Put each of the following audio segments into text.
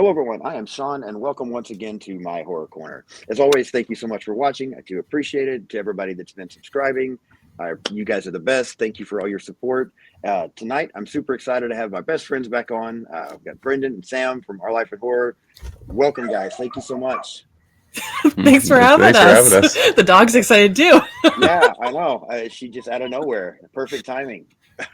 Hello, everyone. I am Sean, and welcome once again to my Horror Corner. As always, thank you so much for watching. I do appreciate it. To everybody that's been subscribing, you guys are the best. Thank you for all your support. Tonight, I'm super excited to have my best friends back on. I've got Brendan and Sam from Our Life in Horror. Welcome, guys. Thank you so much. Thanks for having us. The dog's excited too. Yeah, I know. She just out of nowhere. Perfect timing.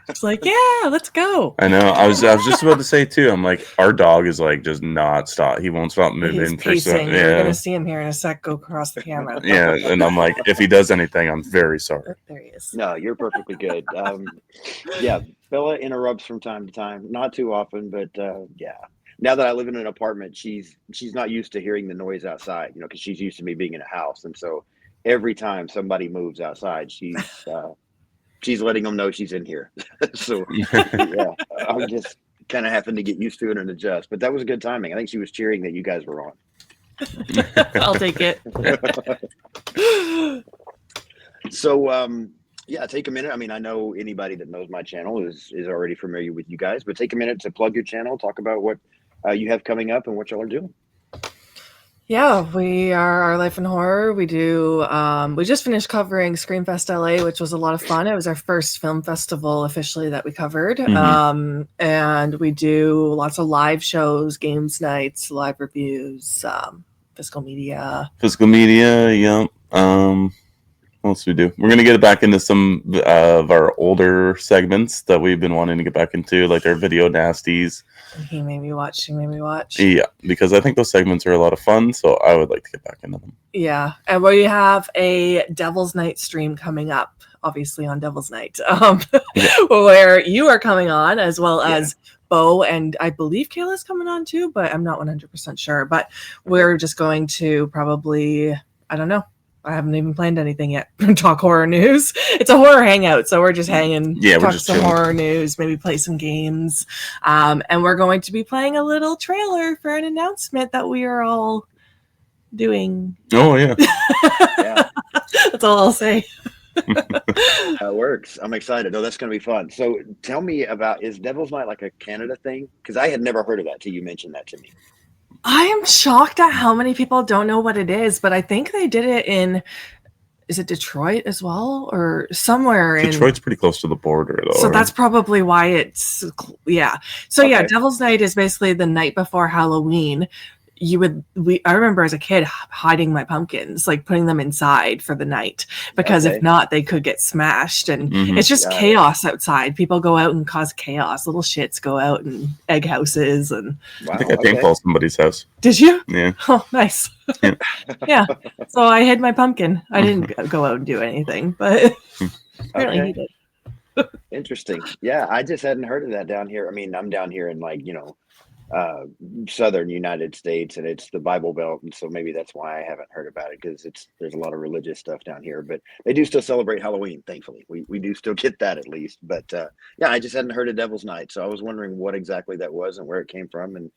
It's like, yeah, let's go. I know. I was just about to say too. I'm like, our dog is like just not stop. He won't stop moving. He's pacing. You're gonna see him here in a sec. Go across the camera. Yeah, and I'm like, if he does anything, I'm very sorry. There he is. No, you're perfectly good. Yeah, Bella interrupts from time to time. Not too often, but yeah. Now that I live in an apartment, she's not used to hearing the noise outside. You know, because she's used to me being in a house, and so every time somebody moves outside, she's letting them know she's in here. So yeah, I'm just kind of having to get used to it and adjust. But that was good timing. I think she was cheering that you guys were on. I'll take it. So yeah, take a minute. I mean, I know anybody that knows my channel is already familiar with you guys, but take a minute to plug your channel, talk about what you have coming up and what y'all are doing. Yeah, we are Our Life in Horror. We do. We just finished covering Screamfest LA, which was a lot of fun. It was our first film festival officially that we covered. Mm-hmm. And we do lots of live shows, games nights, live reviews, physical media. Yeah. What else do we do? We're gonna get back into some of our older segments that we've been wanting to get back into, like our video nasties. He made me watch. Yeah, because I think those segments are a lot of fun, so I would like to get back into them. Yeah, and we have a Devil's Night stream coming up, obviously on Devil's Night, where you are coming on, as well as Bo, and I believe Kayla's coming on too, but I'm not 100% sure. But we're just going to probably, I don't know. I haven't even planned anything yet. Talk horror news. It's a horror hangout, so we're just hanging. Yeah, talk we're just some chilling. horror news, maybe play some games, and we're going to be playing a little trailer for an announcement that we are all doing. Oh yeah, Yeah. That's all I'll say. That works. I'm excited. Oh, that's going to be fun. So tell me about, is Devil's Night like a Canada thing? Because I had never heard of that till you mentioned that to me. I am shocked at how many people don't know what it is, but I think they did it in, is it Detroit as well, or somewhere in Detroit's pretty close to the border, though. So that's probably why it's, yeah. So Okay. yeah, Devil's Night is basically the night before Halloween. I remember as a kid hiding my pumpkins, like putting them inside for the night, because if not, they could get smashed. And it's just chaos outside. People go out and cause chaos. Little shits go out and egg houses. And I think I paintballed somebody's house. Did you? Yeah. Oh, nice. Yeah. Yeah. So I hid my pumpkin. I didn't go out and do anything, but apparently he did. Interesting. Yeah, I just hadn't heard of that down here. I mean, I'm down here in southern United States, and it's the Bible Belt, and so maybe that's why I haven't heard about it, because there's a lot of religious stuff down here. But they do still celebrate Halloween, thankfully. We do still get that at least. But yeah, I just hadn't heard of Devil's Night, so I was wondering what exactly that was and where it came from. And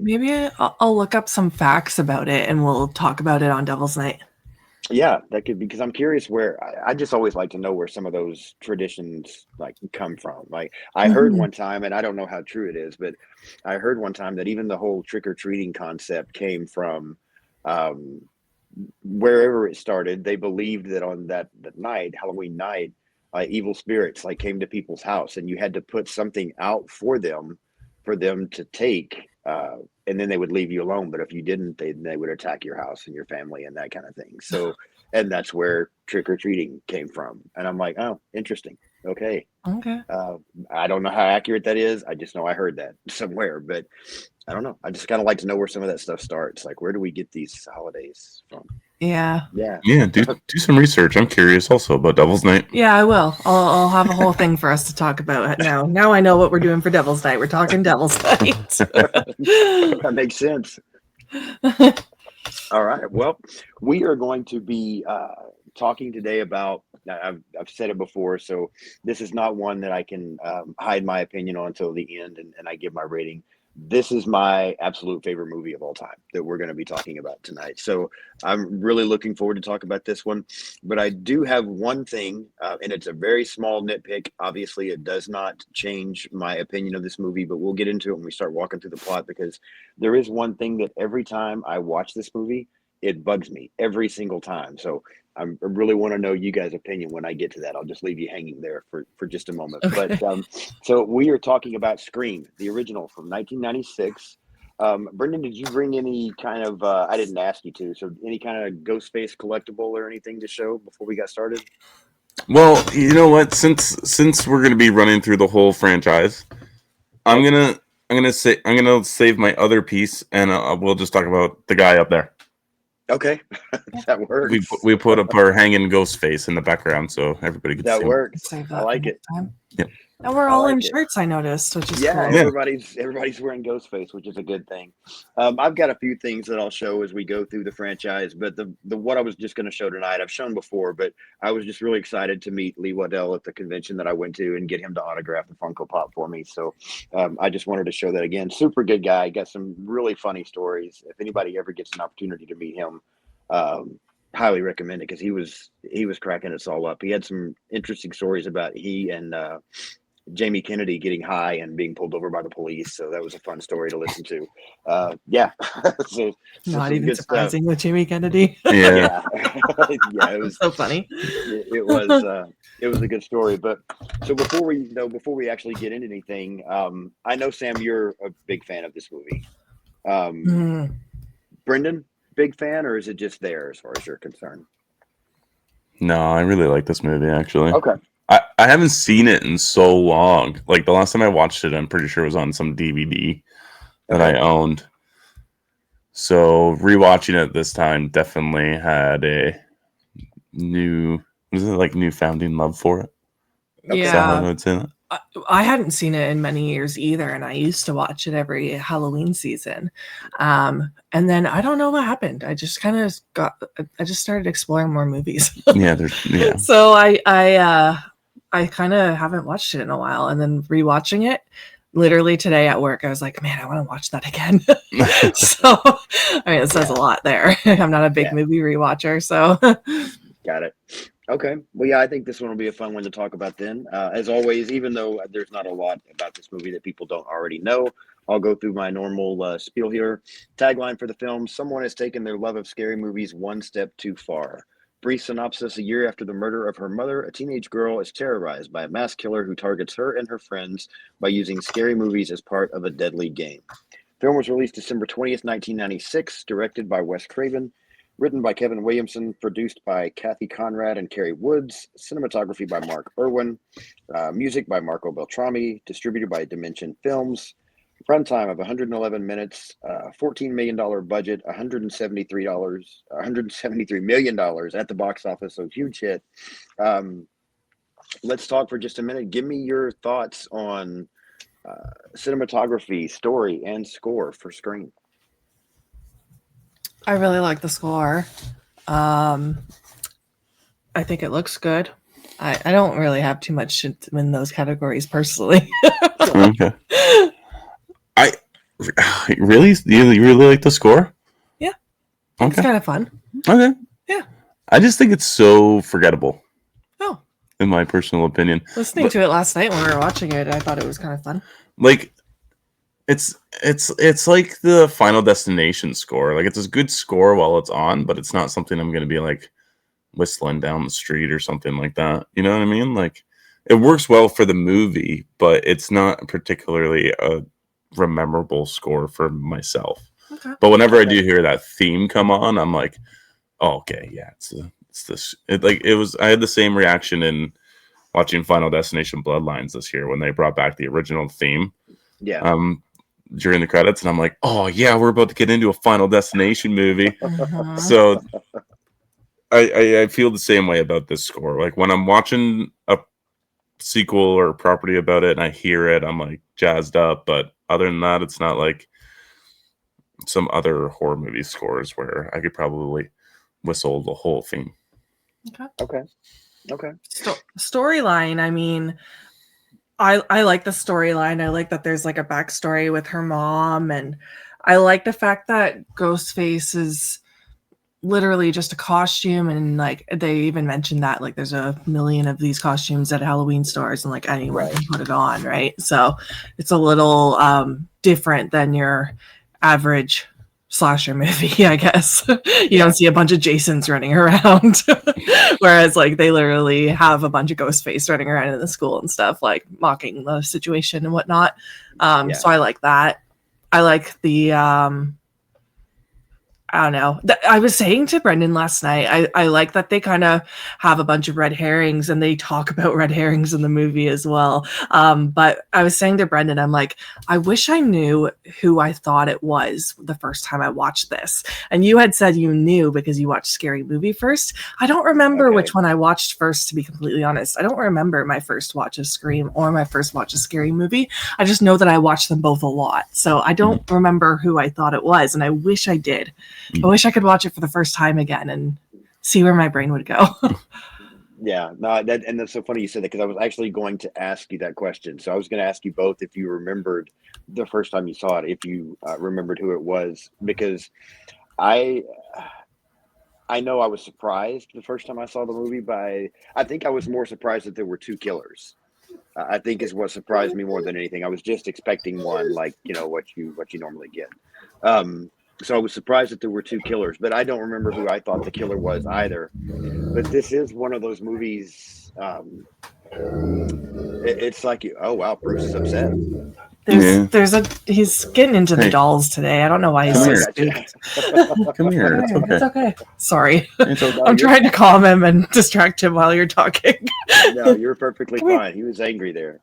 maybe I'll look up some facts about it, and we'll talk about it on Devil's Night. Yeah, that could be, because I'm curious where I just always like to know where some of those traditions like come from. Like I heard one time, and I don't know how true it is, but I heard one time that even the whole trick-or-treating concept came from wherever it started. They believed that on that night, Halloween night, evil spirits like came to people's house, and you had to put something out for them to take. And then they would leave you alone. But if you didn't, they would attack your house and your family and that kind of thing. So, and that's where trick-or-treating came from. And I'm like, oh, interesting. Okay. I don't know how accurate that is. I just know I heard that somewhere, but I don't know. I just kind of like to know where some of that stuff starts. Like, where do we get these holidays from? Yeah. Do some research. I'm curious also about Devil's Night. Yeah, I will. I'll have a whole thing for us to talk about now. Now I know what we're doing for Devil's Night. We're talking Devil's Night. That makes sense. All right. Well, we are going to be talking today about, I've said it before, so this is not one that I can hide my opinion on until the end and I give my rating. this is my absolute favorite movie of all time that we're going to be talking about tonight. So I'm really looking forward to talk about this one. But I do have one thing, and it's a very small nitpick. Obviously, it does not change my opinion of this movie, but we'll get into it when we start walking through the plot, because there is one thing that every time I watch this movie, it bugs me every single time. So I really want to know you guys' opinion when I get to that. I'll just leave you hanging there for just a moment. Okay. But so we are talking about Scream, the original from 1996. Brendan, did you bring any kind of, I didn't ask you to, so any kind of Ghostface collectible or anything to show before we got started? Well, you know what? Since we're gonna be running through the whole franchise, I'm gonna save my other piece, and we'll just talk about the guy up there. Okay, that works. We put up our hanging ghost face in the background so everybody can That see him. works. Save that I for like next it. time. Yep. And we're I all like in it. shirts, I noticed, which is Yeah, cool. Yeah. everybody's wearing Ghostface, which is a good thing. I've got a few things that I'll show as we go through the franchise, but the what I was just going to show tonight, I've shown before, but I was just really excited to meet Lee Waddell at the convention that I went to and get him to autograph the Funko Pop for me. So I just wanted to show that again. Super good guy, got some really funny stories. If anybody ever gets an opportunity to meet him, highly recommend it, because he was cracking us all up. He had some interesting stories about he and Jamie Kennedy getting high and being pulled over by the police. So that was a fun story to listen to. Yeah. So Not some even good stuff. surprising with Jimmy Kennedy. Yeah. Yeah, it was so funny. it was a good story. But so before we actually get into anything, I know, Sam, you're a big fan of this movie. Mm. Brendan, big fan, or is it just there as far as you're concerned? No, I really like this movie actually. Okay. I haven't seen it in so long. Like the last time I watched it, I'm pretty sure it was on some DVD that I owned. So rewatching it this time definitely had a newfounding love for it. Okay. Is that how I Yeah. would say that? I hadn't seen it in many years either, and I used to watch it every Halloween season. And then I don't know what happened. I just started exploring more movies. Yeah, So I kind of haven't watched it in a while, and then rewatching it literally today at work, I was like, man, I want to watch that again. So I mean, it says a lot there. I'm not a big movie rewatcher, so Got it. Okay. Well, yeah, I think this one will be a fun one to talk about then. As always, even though there's not a lot about this movie that people don't already know, I'll go through my normal spiel here. Tagline for the film: someone has taken their love of scary movies one step too far. Brief synopsis: a year after the murder of her mother, a teenage girl is terrorized by a mass killer who targets her and her friends by using scary movies as part of a deadly game. Film was released December 20th, 1996, directed by Wes Craven. Written by Kevin Williamson, produced by Kathy Conrad and Kerry Woods, cinematography by Mark Irwin, music by Marco Beltrami, distributed by Dimension Films. Runtime of 111 minutes, $14 million budget, $173 million at the box office, so huge hit. Let's talk for just a minute. Give me your thoughts on cinematography, story, and score for Scream. I really like the score. I think it looks good. I don't really have too much in those categories personally. Okay. I really, you really like the score? Yeah. It's Okay. kind of fun. Okay. Yeah. I just think it's so forgettable, Oh, in my personal opinion. listening to it last night when we were watching it, I thought it was kind of fun. Like, it's like the Final Destination score. Like, it's a good score while it's on, but it's not something I'm going to be like whistling down the street or something like that. You know what I mean? Like, it works well for the movie, but it's not particularly a memorable score for myself. Okay. But whenever I do hear that theme come on, I'm like, oh, okay, yeah, it's this. I had the same reaction in watching Final Destination Bloodlines this year when they brought back the original theme. Yeah. During the credits, and I'm like, oh yeah, we're about to get into a Final Destination movie. Mhm. So I feel the same way about this score. Like when I'm watching a sequel or a property about it and I hear it, I'm like jazzed up. But other than that, it's not like some other horror movie scores where I could probably whistle the whole theme. Okay. Storyline, I mean, I like the storyline. I like that there's like a backstory with her mom, and I like the fact that Ghostface is literally just a costume, and like they even mentioned that like there's a million of these costumes at Halloween stores and like anyone can put it on, right? So it's a little different than your average slasher movie, I guess. You don't see a bunch of Jasons running around. Whereas like they literally have a bunch of Ghostface running around in the school and stuff, like mocking the situation and whatnot. So I like that. I like the I don't know. I was saying to Brendan last night, I like that they kind of have a bunch of red herrings and they talk about red herrings in the movie as well. But I was saying to Brendan, I'm like, I wish I knew who I thought it was the first time I watched this. And you had said you knew because you watched Scary Movie first. I don't remember which one I watched first, to be completely honest. I don't remember my first watch of Scream or my first watch of Scary Movie. I just know that I watched them both a lot. So I don't remember who I thought it was. And I wish I did. I wish I could watch it for the first time again and see where my brain would go. Yeah, no, and that's so funny you said that because I was actually going to ask you that question. So I was going to ask you both if you remembered the first time you saw it, if you remembered who it was, because I know I was surprised the first time I saw the movie I think I was more surprised that there were two killers. I think is what surprised me more than anything. I was just expecting one, like what you normally get. So I was surprised that there were two killers, but I don't remember who I thought the killer was either. But this is one of those movies. It's like, oh wow, Bruce is upset. He's getting into the dolls today. I don't know why he's so spooked. Come here. It's okay. Sorry. I'm trying to calm him and distract him while you're talking. No, you're perfectly fine. He was angry there.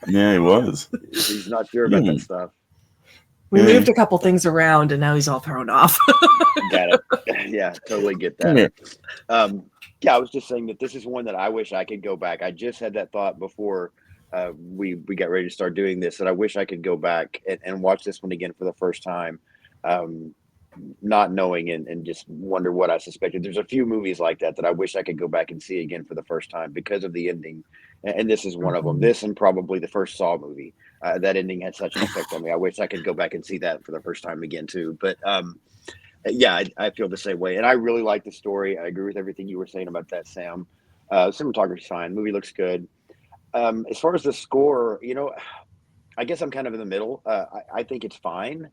Yeah, he was. He's not sure about that stuff. We moved a couple things around and now he's all thrown off. Got it. Yeah, totally get that. I was just saying that this is one that I wish I could go back. I just had that thought before we got ready to start doing this, that I wish I could go back and watch this one again for the first time, not knowing and just wonder what I suspected. There's a few movies like that I wish I could go back and see again for the first time because of the ending. And this is one of them. This and probably the first Saw movie. That ending had such an effect on me. I wish I could go back and see that for the first time again too. But I feel the same way. And I really like the story. I agree with everything you were saying about that, Sam. Cinematography's fine. Movie looks good. As far as the score, I guess I'm kind of in the middle. I think it's fine.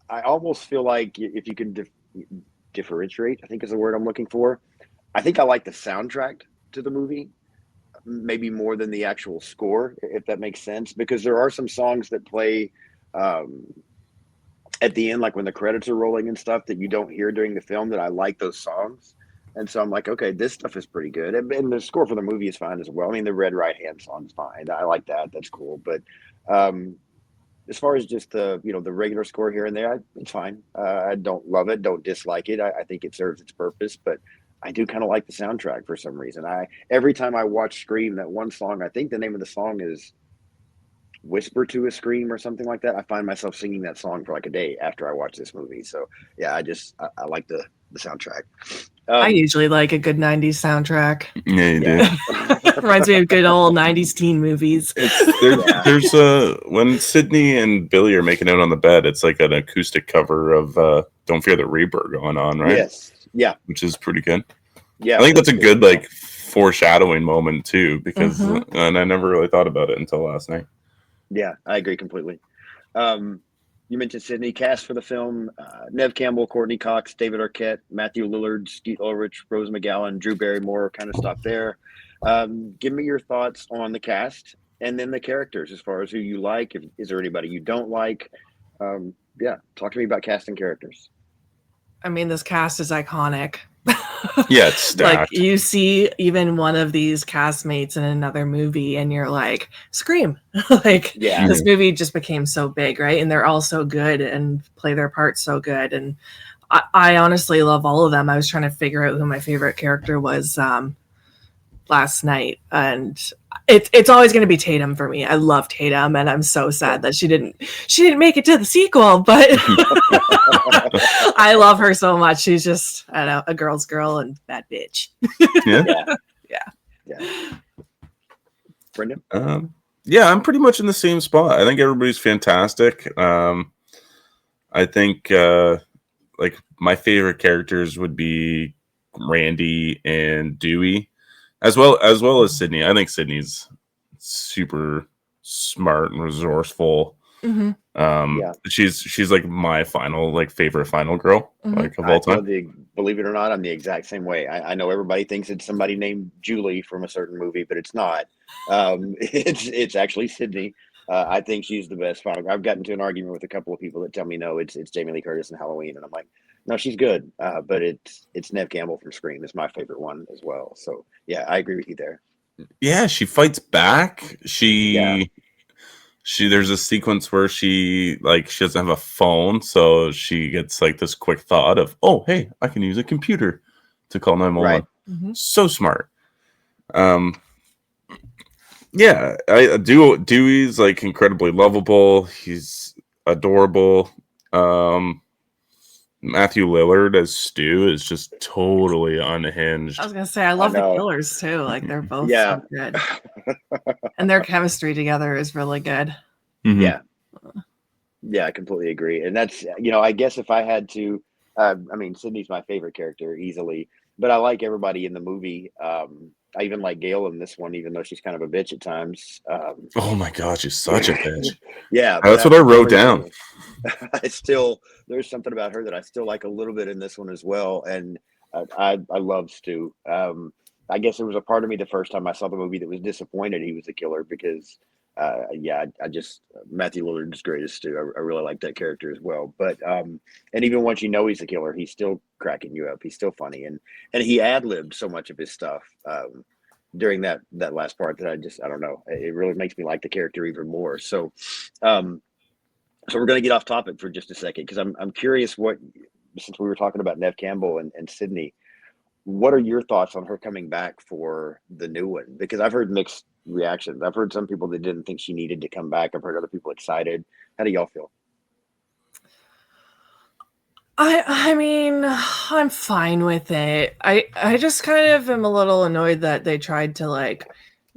I almost feel like if you can differentiate, I think is the word I'm looking for. I think I like the soundtrack to the movie maybe more than the actual score, if that makes sense, because there are some songs that play at the end, like when the credits are rolling and stuff, that you don't hear during the film, that I like those songs. And so I'm like, okay, this stuff is pretty good. And the score for the movie is fine as well. I mean, the Red Right Hand song is fine. I like that. That's cool. But as far as just the regular score here and there, it's fine. I don't love it, don't dislike it. I think it serves its purpose, but I do kind of like the soundtrack for some reason. Every time I watch Scream, that one song, I think the name of the song is Whisper to a Scream or something like that. I find myself singing that song for like a day after I watch this movie. So yeah, I like the soundtrack. I usually like a good 90s soundtrack. Yeah, you do. Reminds me of good old 90s teen movies. There's when Sydney and Billy are making out on the bed, it's like an acoustic cover of Don't Fear the Reaper going on, right? Yes. Yeah. Which is pretty good. Yeah. I think that's a good like foreshadowing moment too, because and I never really thought about it until last night. Yeah, I agree completely. You mentioned Sydney. Cast for the film: Nev Campbell, Courtney Cox, David Arquette, Matthew Lillard, Skeet Ulrich, Rose McGowan, Drew Barrymore. Kind of stop there. Give me your thoughts on the cast and then the characters, as far as who you like. Is there anybody you don't like? Talk to me about cast and characters. I mean, this cast is iconic. Yeah, it's stacked. Like you see even one of these castmates in another movie and you're like, Scream. This movie just became so big, right? And they're all so good and play their parts so good. And I honestly love all of them. I was trying to figure out who my favorite character was last night, and it's always going to be Tatum for me. I love Tatum, and I'm so sad that she didn't make it to the sequel, but I love her so much. She's just, I don't know, a girl's girl and bad bitch. Yeah. Brendan? Yeah, I'm pretty much in the same spot. I think everybody's fantastic. I think like my favorite characters would be Randy and Dewey, as well as Sydney. I think Sydney's super smart and resourceful. Mhm. Yeah. She's like my favorite final girl, Mhm. like of all time. Believe it or not, I'm the exact same way. I know everybody thinks it's somebody named Julie from a certain movie, but it's not. It's actually Sydney. I think she's the best final. I've gotten into an argument with a couple of people that tell me no, it's Jamie Lee Curtis in Halloween, and I'm like, no, she's good. But it's Neve Campbell from Scream is my favorite one as well. So yeah, I agree with you there. Yeah, she fights back. Yeah. She there's a sequence where she doesn't have a phone, so she gets like this quick thought of, oh hey, I can use a computer to call 911. Right. Mhm. So smart. Yeah, Dewey's like incredibly lovable. He's adorable. Matthew Lillard as Stu is just totally unhinged. I was gonna say I love the know. killers too. Like they're both Yeah. so good, and their chemistry together is really good. Mhm. Yeah. Yeah, I completely agree. And that's, I guess if I had to, I mean, Sydney's my favorite character easily, but I like everybody in the movie. I even like Gail in this one, even though she's kind of a bitch at times. Oh my gosh, she's such a bitch. Yeah. That's what I wrote down. There's something about her that I still like a little bit in this one as well. And I love Stu. I guess there was a part of me the first time I saw the movie that was disappointed he was the killer because, I just Matthew Lillard is great as Stu. I really like that character as well. But and even once you know he's a killer, he's still cracking you up. He's still funny, and he ad-libbed so much of his stuff during that last part that I don't know. It really makes me like the character even more. So, so we're going to get off topic for just a second because I'm curious since we were talking about Neve Campbell and Sydney, what are your thoughts on her coming back for the new one? Because I've heard mixed reactions. I've heard some people that didn't think she needed to come back. I've heard other people excited. How do y'all feel? I mean, I'm fine with it. I just kind of am a little annoyed that they tried to like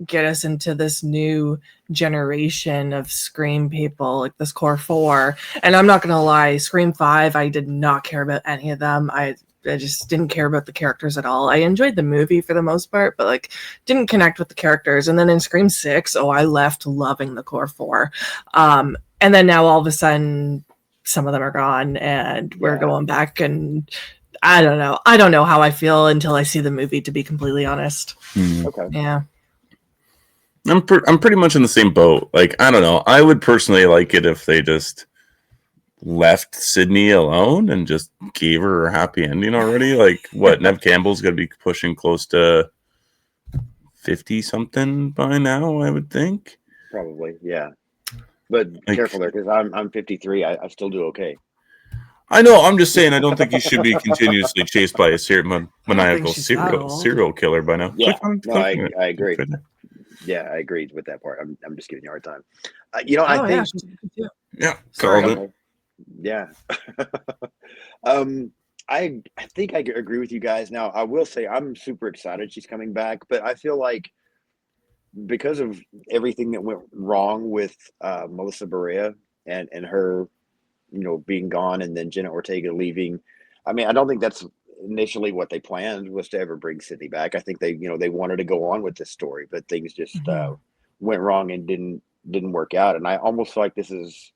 get us into this new generation of Scream people, like this core 4. And I'm not gonna lie, Scream 5, I did not care about any of them. I just didn't care about the characters at all. I enjoyed the movie for the most part, but like didn't connect with the characters. And then in Scream 6, I left loving the core 4. And then now all of a sudden some of them are gone and we're going back, and I don't know how I feel until I see the movie, to be completely honest. Okay. Yeah. I'm pretty much in the same boat. Like, I don't know. I would personally like it if they just left Sydney alone and just gave her a happy ending already. Like, what? Neve Campbell's going to be pushing close to 50 something by now, I would think. Probably, yeah. But careful there, because I'm 53. I still do okay. I know. I'm just saying. I don't think you should be continuously chased by a maniacal serial killer by now. Yeah, I agree. Yeah, I agree with that part. I'm just giving you a hard time. I think. Yeah, called it. Yeah. I think I agree with you guys. Now, I will say I'm super excited she's coming back, but I feel like because of everything that went wrong with Melissa Barea and her, being gone, and then Jenna Ortega leaving. I mean, I don't think that's initially what they planned was to ever bring Sydney back. I think they wanted to go on with this story, but things just went wrong and didn't work out. And I almost feel like this is,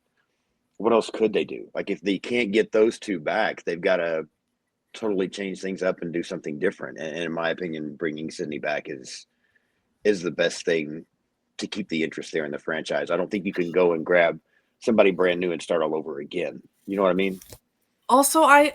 what else could they do? Like, if they can't get those two back, they've got to totally change things up and do something different. And in my opinion, bringing Sydney back is the best thing to keep the interest there in the franchise. I don't think you can go and grab somebody brand new and start all over again. You know what I mean? Also, I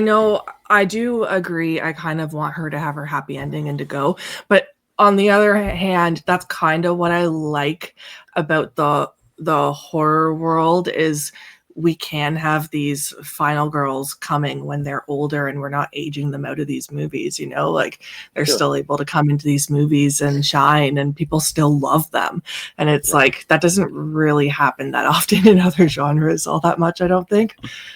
know I do agree. I kind of want her to have her happy ending and to go. But on the other hand, that's kind of what I like about the horror world is we can have these final girls coming when they're older and we're not aging them out of these movies, like they're still able to come into these movies and shine and people still love them. And it's like, that doesn't really happen that often in other genres all that much, I don't think.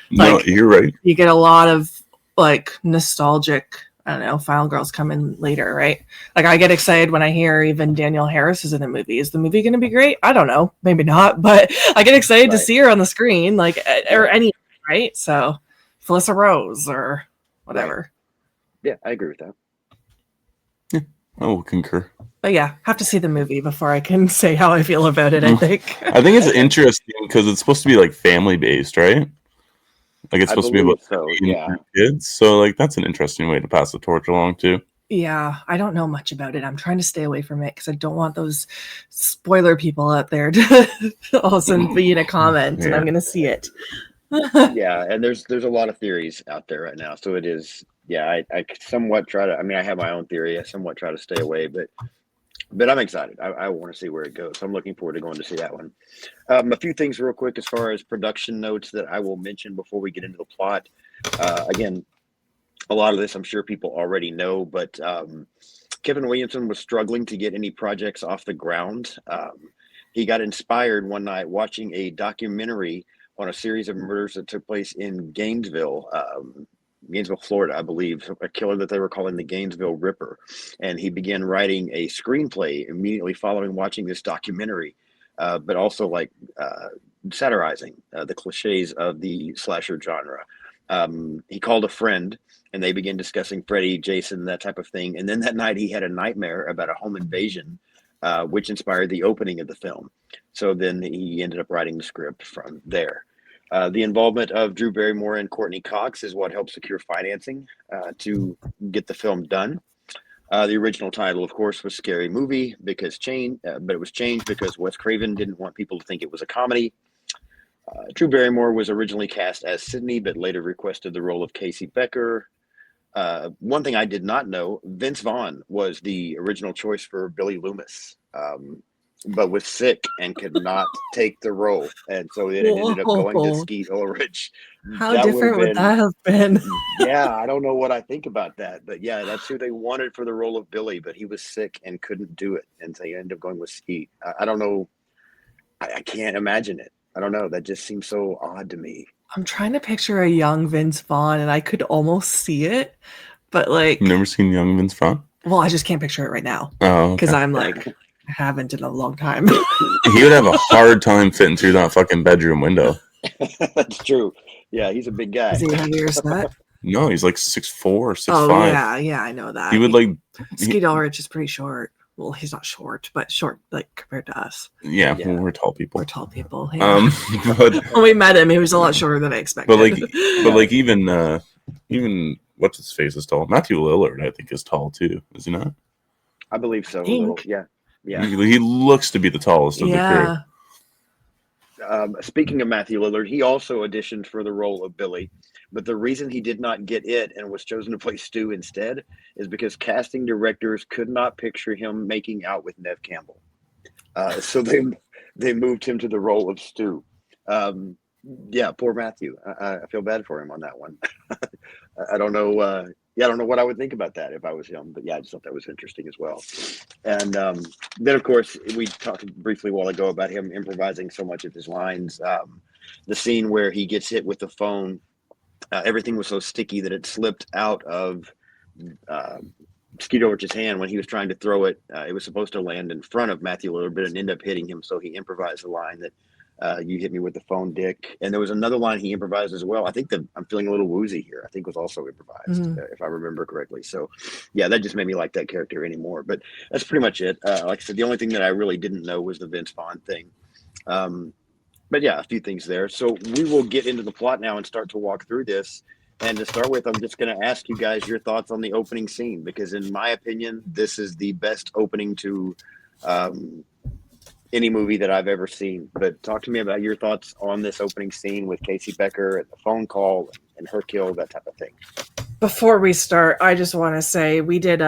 No, you're right. You get a lot of like nostalgic I don't know, Final Girls come in later, right? Like I get excited when I hear even Danielle Harris is in a movie. Is the movie going to be great? I don't know, maybe not, but I get excited to Right. see her on the screen, like or any, right? So Felissa Rose or whatever. Yeah, I agree with that. I will concur. But yeah, have to see the movie before I can say how I feel about it. I think. I think it's interesting because it's supposed to be like family based, right? Like it's I supposed to be believe about so. teen Yeah. kids. So like that's an interesting way to pass the torch along too. Yeah, I don't know much about it. I'm trying to stay away from it because I don't want those spoiler people out there to all of a sudden be in a comment and I'm going to see it. Yeah, and there's a lot of theories out there right now. So it is, yeah, I somewhat try to, I mean, I have my own theory. I somewhat try to stay away, but I'm excited. I want to see where it goes. So I'm looking forward to going to see that one. A few things real quick as far as production notes that I will mention before we get into the plot. Again, a lot of this I'm sure people already know, but Kevin Williamson was struggling to get any projects off the ground. He got inspired one night watching a documentary on a series of murders that took place in Gainesville, Florida, I believe, a killer that they were calling the Gainesville Ripper. And he began writing a screenplay immediately following watching this documentary, but also like satirizing the cliches of the slasher genre. He called a friend and they began discussing Freddy, Jason, that type of thing. And then that night he had a nightmare about a home invasion, which inspired the opening of the film. So then he ended up writing the script from there. The involvement of Drew Barrymore and Courtney Cox is what helped secure financing to get the film done. The original title, of course, was Scary Movie but it was changed because Wes Craven didn't want people to think it was a comedy. Drew Barrymore was originally cast as Sydney, but later requested the role of Casey Becker. One thing I did not know, Vince Vaughn was the original choice for Billy Loomis, but was sick and could not take the role. And so it ended up going to Skeet Ulrich. How different would that have been? Yeah, I don't know what I think about that. But yeah, that's who they wanted for the role of Billy, but he was sick and couldn't do it. And so they ended up going with Skeet. I don't know. I can't imagine it. I don't know. That just seems so odd to me. I'm trying to picture a young Vince Vaughn, and I could almost see it, but like, You've never seen young Vince Vaughn? Well, I just can't picture it right now Oh, because okay. I'm like, I haven't in a long time. He would have a hard time fitting through that fucking bedroom window. That's true. Yeah, he's a big guy. Is he heavier than that? No, he's like 6'4", 6'5". Oh yeah, I know that. He would like. Skeet Ulrich is pretty short. Well, he's not short, but short like compared to us. Yeah, Yeah. well, we're tall people. We're tall people. Yeah. But When we met him, he was a lot shorter than I expected. but like even what's his face is tall. Matthew Lillard, I think, is tall too. Is he not? I believe so. A Think. little. Yeah. Yeah. He looks to be the tallest of the crew. Speaking of Matthew Lillard, he also auditioned for the role of Billy, but the reason he did not get it and was chosen to play Stu instead is because casting directors could not picture him making out with Neve Campbell. So they moved him to the role of Stu. Yeah, poor Matthew. I feel bad for him on that one. I don't know. I don't know what I would think about that if I was him, but yeah, I just thought that was interesting as well. And then, of course, we talked briefly a while ago about him improvising so much of his lines. The scene where he gets hit with the phone, everything was so sticky that it slipped out of Skeet Ulrich's hand when he was trying to throw it. It was supposed to land in front of Matthew Lillard, but it ended up hitting him. So he improvised the line that you hit me with the phone, Dick. And there was another line he improvised as well. I think that I'm feeling a little woozy here. I think was also improvised, if I remember correctly. So yeah, that just made me like that character anymore. But that's pretty much it. Like I said, the only thing that I really didn't know was the Vince Vaughn thing. But yeah, a few things there. So we will get into the plot now and start to walk through this. And to start with, I'm just going to ask you guys your thoughts on the opening scene, because in my opinion, this is the best opening to any movie that I've ever seen. But talk to me about your thoughts on this opening scene with Casey Becker and the phone call and her kill, that type of thing. Before we start, I just want to say we did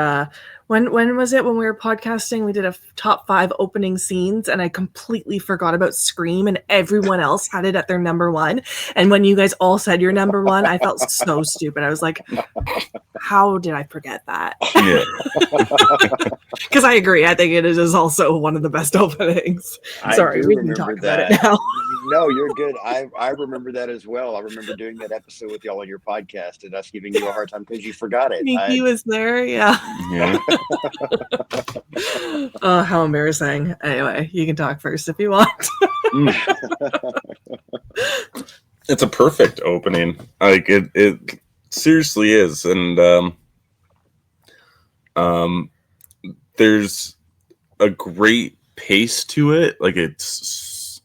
When was it when we were podcasting? We did a top 5 opening scenes, and I completely forgot about Scream, and everyone else had it at their number 1. And when you guys all said your number 1, I felt so stupid. I was like, how did I forget that? Yeah. Because I agree. I think it is also one of the best openings. I Sorry, do we can remember talk about it that. now. No, you're good. I remember that as well. I remember doing that episode with y'all on your podcast and us giving you a hard time because you forgot it. He was there, yeah. Yeah. Oh, how embarrassing. Anyway, you can talk first if you want. It's a perfect opening. Like it seriously is. And there's a great pace to it. Like it's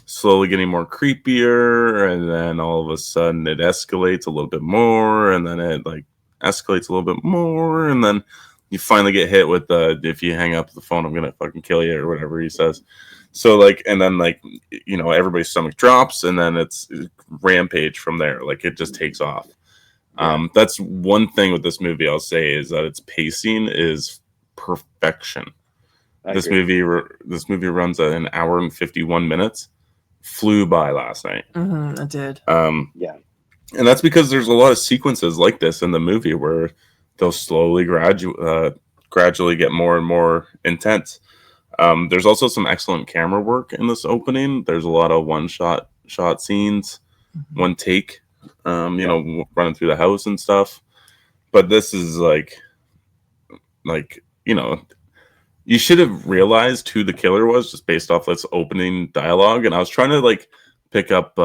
slowly getting more creepier, and then all of a sudden it escalates a little bit more, and then it like escalates a little bit more, and then you finally get hit with the if you hang up the phone, I'm gonna fucking kill you, or whatever he says. So like, and then like, you know, everybody's stomach drops, and then it's rampage from there. Like it just takes off. That's one thing with this movie I'll say is that its pacing is perfection. This movie runs at an hour and 51 minutes. Flew by last night. It did. Yeah. And that's because there's a lot of sequences like this in the movie where they'll slowly gradually get more and more intense. There's also some excellent camera work in this opening. There's a lot of shot scenes, one take, you know, running through the house and stuff. But this is like, you know, you should have realized who the killer was just based off this opening dialogue. And I was trying to like pick up,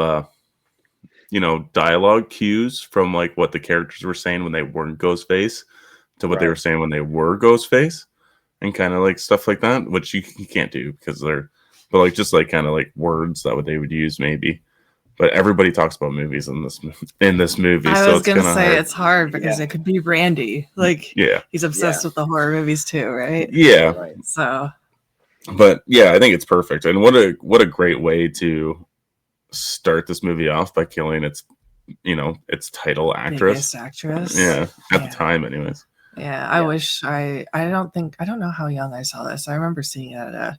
you know, dialogue cues from like what the characters were saying when they weren't Ghostface to what they were saying when they were Ghostface, and kind of like stuff like that, which you can't do because they're, but like just like kind of like words that they would use maybe. But everybody talks about movies in this movie. I so was gonna say hard. it's hard because it could be Randy. Like, he's obsessed with the horror movies too, right? Yeah. Right. So, but yeah, I think it's perfect, and what a great way to start this movie off by killing its title actress. biggest actress. Yeah, at the time, anyways. Yeah, I wish I don't know how young I saw this. I remember seeing it at a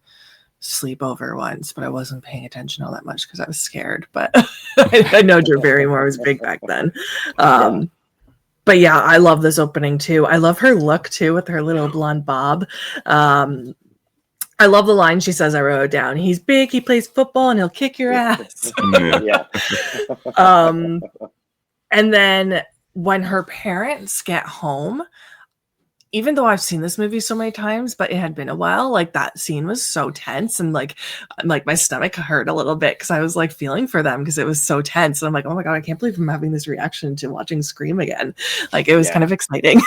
sleepover once, but I wasn't paying attention all that much because I was scared. But I know Drew Barrymore was big back then. But yeah, I love this opening too. I love her look too with her little blonde bob. I love the line she says. I wrote it down. He's big. He plays football, and he'll kick your ass. Yeah. And then when her parents get home, even though I've seen this movie so many times, but it had been a while, like that scene was so tense, and like my stomach hurt a little bit because I was like feeling for them because it was so tense. And I'm like, oh my God, I can't believe I'm having this reaction to watching Scream again. Like it was kind of exciting.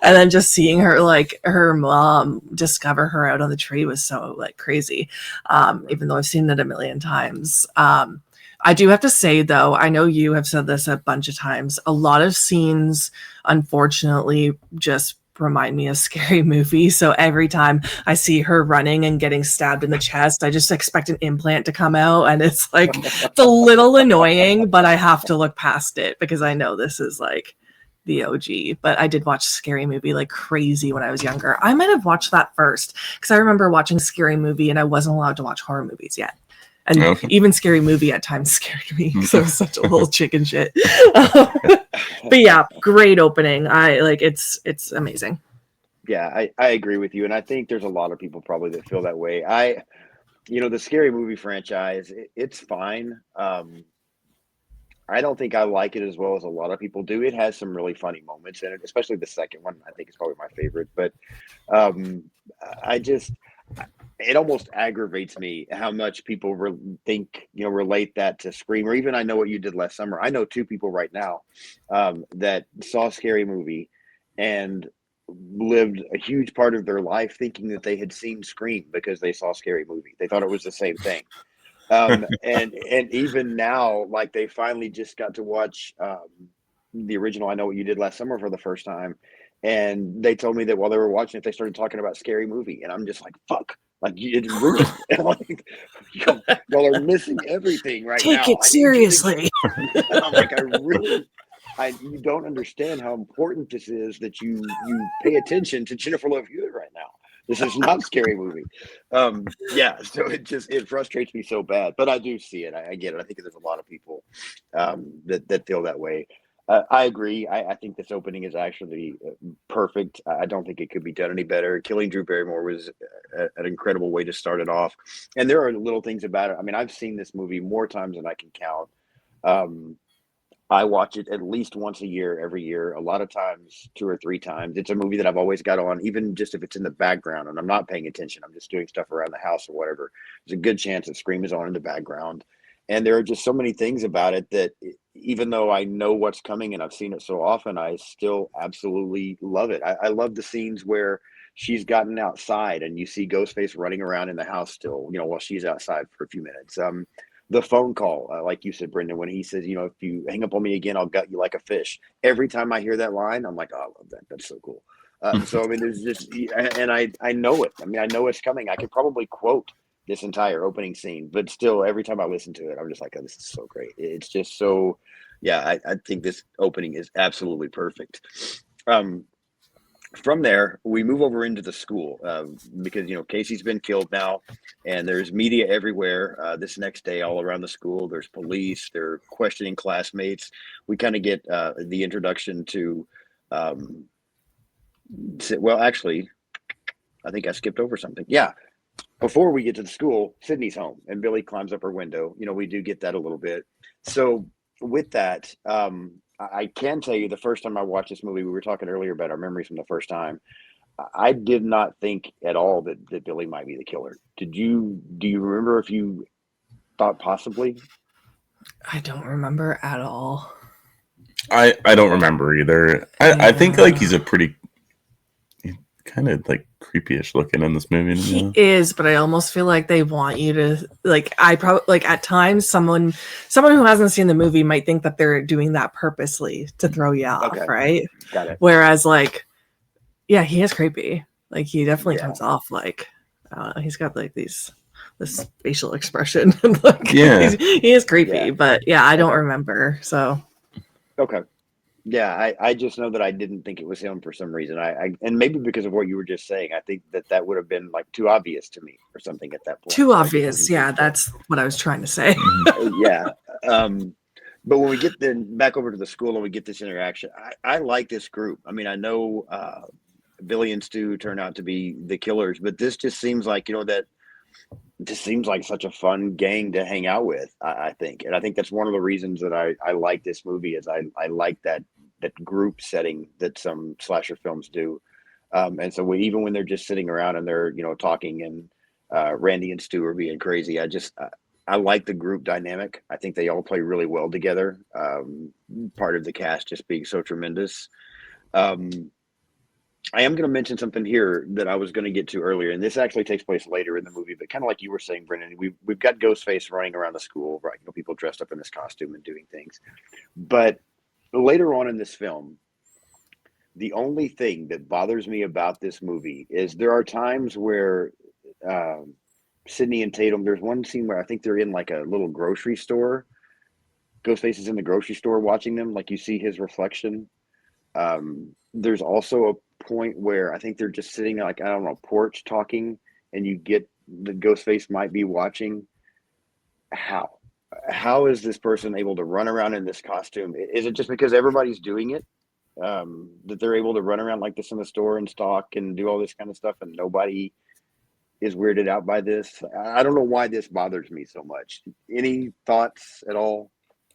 And then just seeing her, like her mom discover her out on the tree was so like crazy. Even though I've seen it a million times. I do have to say, though, I know you have said this a bunch of times, a lot of scenes, unfortunately, just remind me of Scary Movie. So every time I see her running and getting stabbed in the chest, I just expect an implant to come out. And it's like, it's a little annoying, but I have to look past it because I know this is like the OG. But I did watch Scary Movie like crazy when I was younger. I might have watched that first because I remember watching Scary Movie and I wasn't allowed to watch horror movies yet. And even Scary Movie at times scared me because I was such a little chicken shit. But yeah, great opening. It's amazing. Yeah, I agree with you. And I think there's a lot of people probably that feel that way. The Scary Movie franchise, it's fine. I don't think I like it as well as a lot of people do. It has some really funny moments in it, especially the second one. I think it's probably my favorite. But it almost aggravates me how much people relate that to Scream, or even I Know What You Did Last Summer. I know 2 people right now that saw Scary Movie and lived a huge part of their life thinking that they had seen Scream because they saw Scary Movie. They thought it was the same thing. And even now, like they finally just got to watch the original I Know What You Did Last Summer for the first time. And they told me that while they were watching it, they started talking about Scary Movie. And I'm just like, fuck. Like, it's ruined. Like, y'all are missing everything right now. Take it seriously. I'm like, I really you don't understand how important this is that you pay attention to Jennifer Love Hewitt right now. This is not a scary movie. Yeah, so it frustrates me so bad, but I do see it. I get it. I think there's a lot of people that feel that way. I agree. I think this opening is actually perfect. I don't think it could be done any better. Killing Drew Barrymore was an incredible way to start it off, and there are little things about it. I mean, I've seen this movie more times than I can count. I watch it at least once a year, every year, a lot of times 2 or 3 times. It's a movie that I've always got on, even just if it's in the background and I'm not paying attention, I'm just doing stuff around the house or whatever. There's a good chance that Scream is on in the background. And there are just so many things about it that even though I know what's coming and I've seen it so often, I still absolutely love it. I love the scenes where she's gotten outside and you see Ghostface running around in the house still, while she's outside for a few minutes. The phone call, like you said, Brendan, when he says, if you hang up on me again, I'll gut you like a fish. Every time I hear that line, I'm like, oh, I love that. That's so cool. So, I mean, there's just, and I know it. I mean, I know it's coming. I could probably quote this entire opening scene, but still, every time I listen to it, I'm just like, oh, this is so great. It's just so, yeah, I think this opening is absolutely perfect. From there, we move over into the school because, Casey's been killed now and there's media everywhere. This next day, all around the school, there's police, they're questioning classmates. We kind of get the introduction to, well, actually, I think I skipped over something. Yeah. Before we get to the school, Sydney's home and Billy climbs up her window. We do get that a little bit. So with that, I can tell you the first time I watched this movie, we were talking earlier about our memories from the first time. I did not think at all that Billy might be the killer. Do you remember if you thought possibly? I don't remember at all. I don't remember either. I think like he's a pretty kind of like creepy-ish looking in this movie. He is, but I almost feel like they want you to I probably at times someone who hasn't seen the movie might think that they're doing that purposely to throw you off, right? Got it. Whereas yeah, he is creepy. He definitely comes off he's got this facial expression. He is creepy, but yeah, I don't remember. So okay. Yeah, I just know that I didn't think it was him for some reason. And maybe because of what you were just saying, I think that would have been too obvious to me or something at that point. Too obvious, yeah. That's what I was trying to say. Yeah. But when we get then back over to the school and we get this interaction, I like this group. I mean, I know Billy and Stu turn out to be the killers, but this just seems like that. Just seems like such a fun gang to hang out with. I think, and I think that's one of the reasons that I like this movie is I like that group setting that some slasher films do. And so even when they're just sitting around and they're talking and Randy and Stu are being crazy, I like the group dynamic. I think they all play really well together. Part of the cast just being so tremendous. I am going to mention something here that I was going to get to earlier, and this actually takes place later in the movie, but kind of like you were saying, Brendan, we've got Ghostface running around the school, right? People dressed up in this costume and doing things. But later on in this film, the only thing that bothers me about this movie is there are times where Sydney and Tatum, there's one scene where I think they're in a little grocery store. Ghostface is in the grocery store watching them, you see his reflection. There's also a point where I think they're just sitting I don't know, porch talking, and you get the Ghostface might be watching. How is this person able to run around in this costume? Is it just because everybody's doing it that they're able to run around like this in the store and stalk and do all this kind of stuff and nobody is weirded out by this? I don't know why this bothers me so much. Any thoughts at all?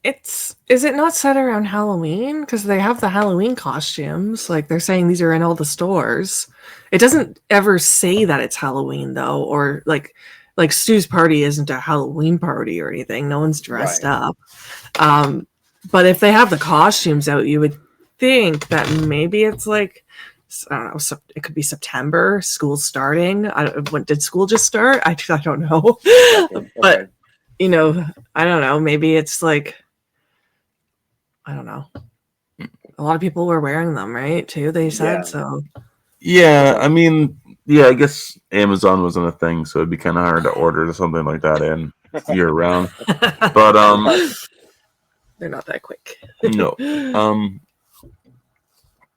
Is it not set around Halloween? Because they have the Halloween costumes. They're saying these are in all the stores. It doesn't ever say that it's Halloween though, or like Stu's party isn't a Halloween party or anything. No one's dressed up. But if they have the costumes out, you would think that maybe it's I don't know. So it could be September. School's starting. When did school just start? I don't know. Okay. But I don't know. Maybe it's I don't know. A lot of people were wearing them, right? Too, they said so. Yeah, I mean, I guess Amazon wasn't a thing, so it'd be kind of hard to order something like that in year round. But They're not that quick. No.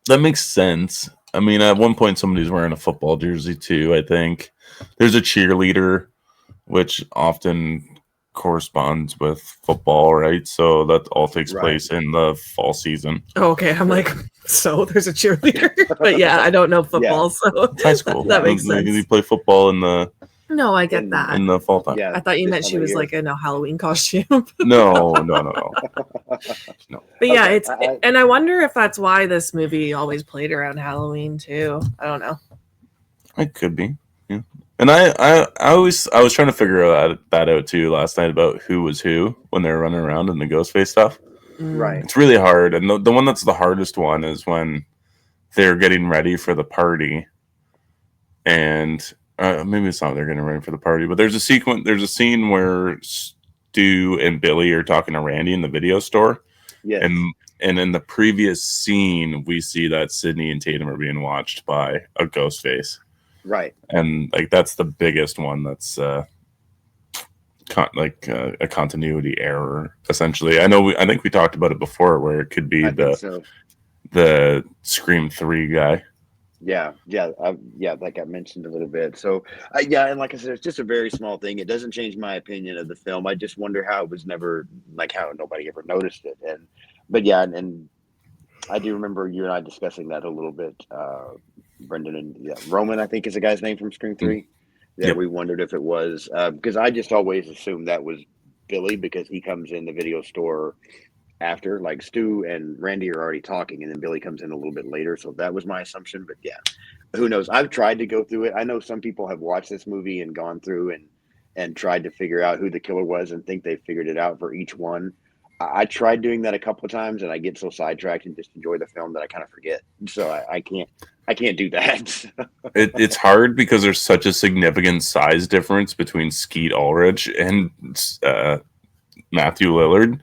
That makes sense. I mean, at one point somebody's wearing a football jersey too, I think. There's a cheerleader, which often corresponds with football, right? So that all takes Right. place in the fall season. Oh, okay, I'm like, so there's a cheerleader, but yeah, I don't know football, so It's high school. that makes They sense. play football in the No, I get In- that. in the fall time. Yeah. I thought you this meant time she of was year. like in a Halloween costume. No. But yeah, Okay, it's I- and I wonder if that's why this movie always played around Halloween too. I don't know. It could be. Yeah. And I was trying to figure that out too last night about who was who when they were running around in the Ghostface stuff. Right. It's really hard, and the one that's the hardest one is when they're getting ready for the party, and maybe it's not they're getting ready for the party, but there's a scene where Stu and Billy are talking to Randy in the video store, Yes. and in the previous scene we see that Sydney and Tatum are being watched by a ghost face, Right. and like that's the biggest one that's a continuity error essentially. I think we talked about it before where it could be I think so. the Scream 3 guy. Yeah, that got mentioned a little bit. So, yeah, and like I said, it's just a very small thing. It doesn't change my opinion of the film. I just wonder how it was never like how nobody ever noticed it. But yeah, and I do remember you and I discussing that a little bit. Brendan and Roman, I think is the guy's name from Scream 3. Yeah, Yep. we wondered if it was because I just always assumed that was Billy because he comes in the video store after, like Stu and Randy are already talking, and then Billy comes in a little bit later. So that was my assumption. But yeah, who knows? I've tried to go through it. I know some people have watched this movie and gone through and tried to figure out who the killer was and think they figured it out for each one. I tried doing that a couple of times, and I get so sidetracked and just enjoy the film that I kind of forget. So I can't do that. It's hard because there's such a significant size difference between Skeet Ulrich and Matthew Lillard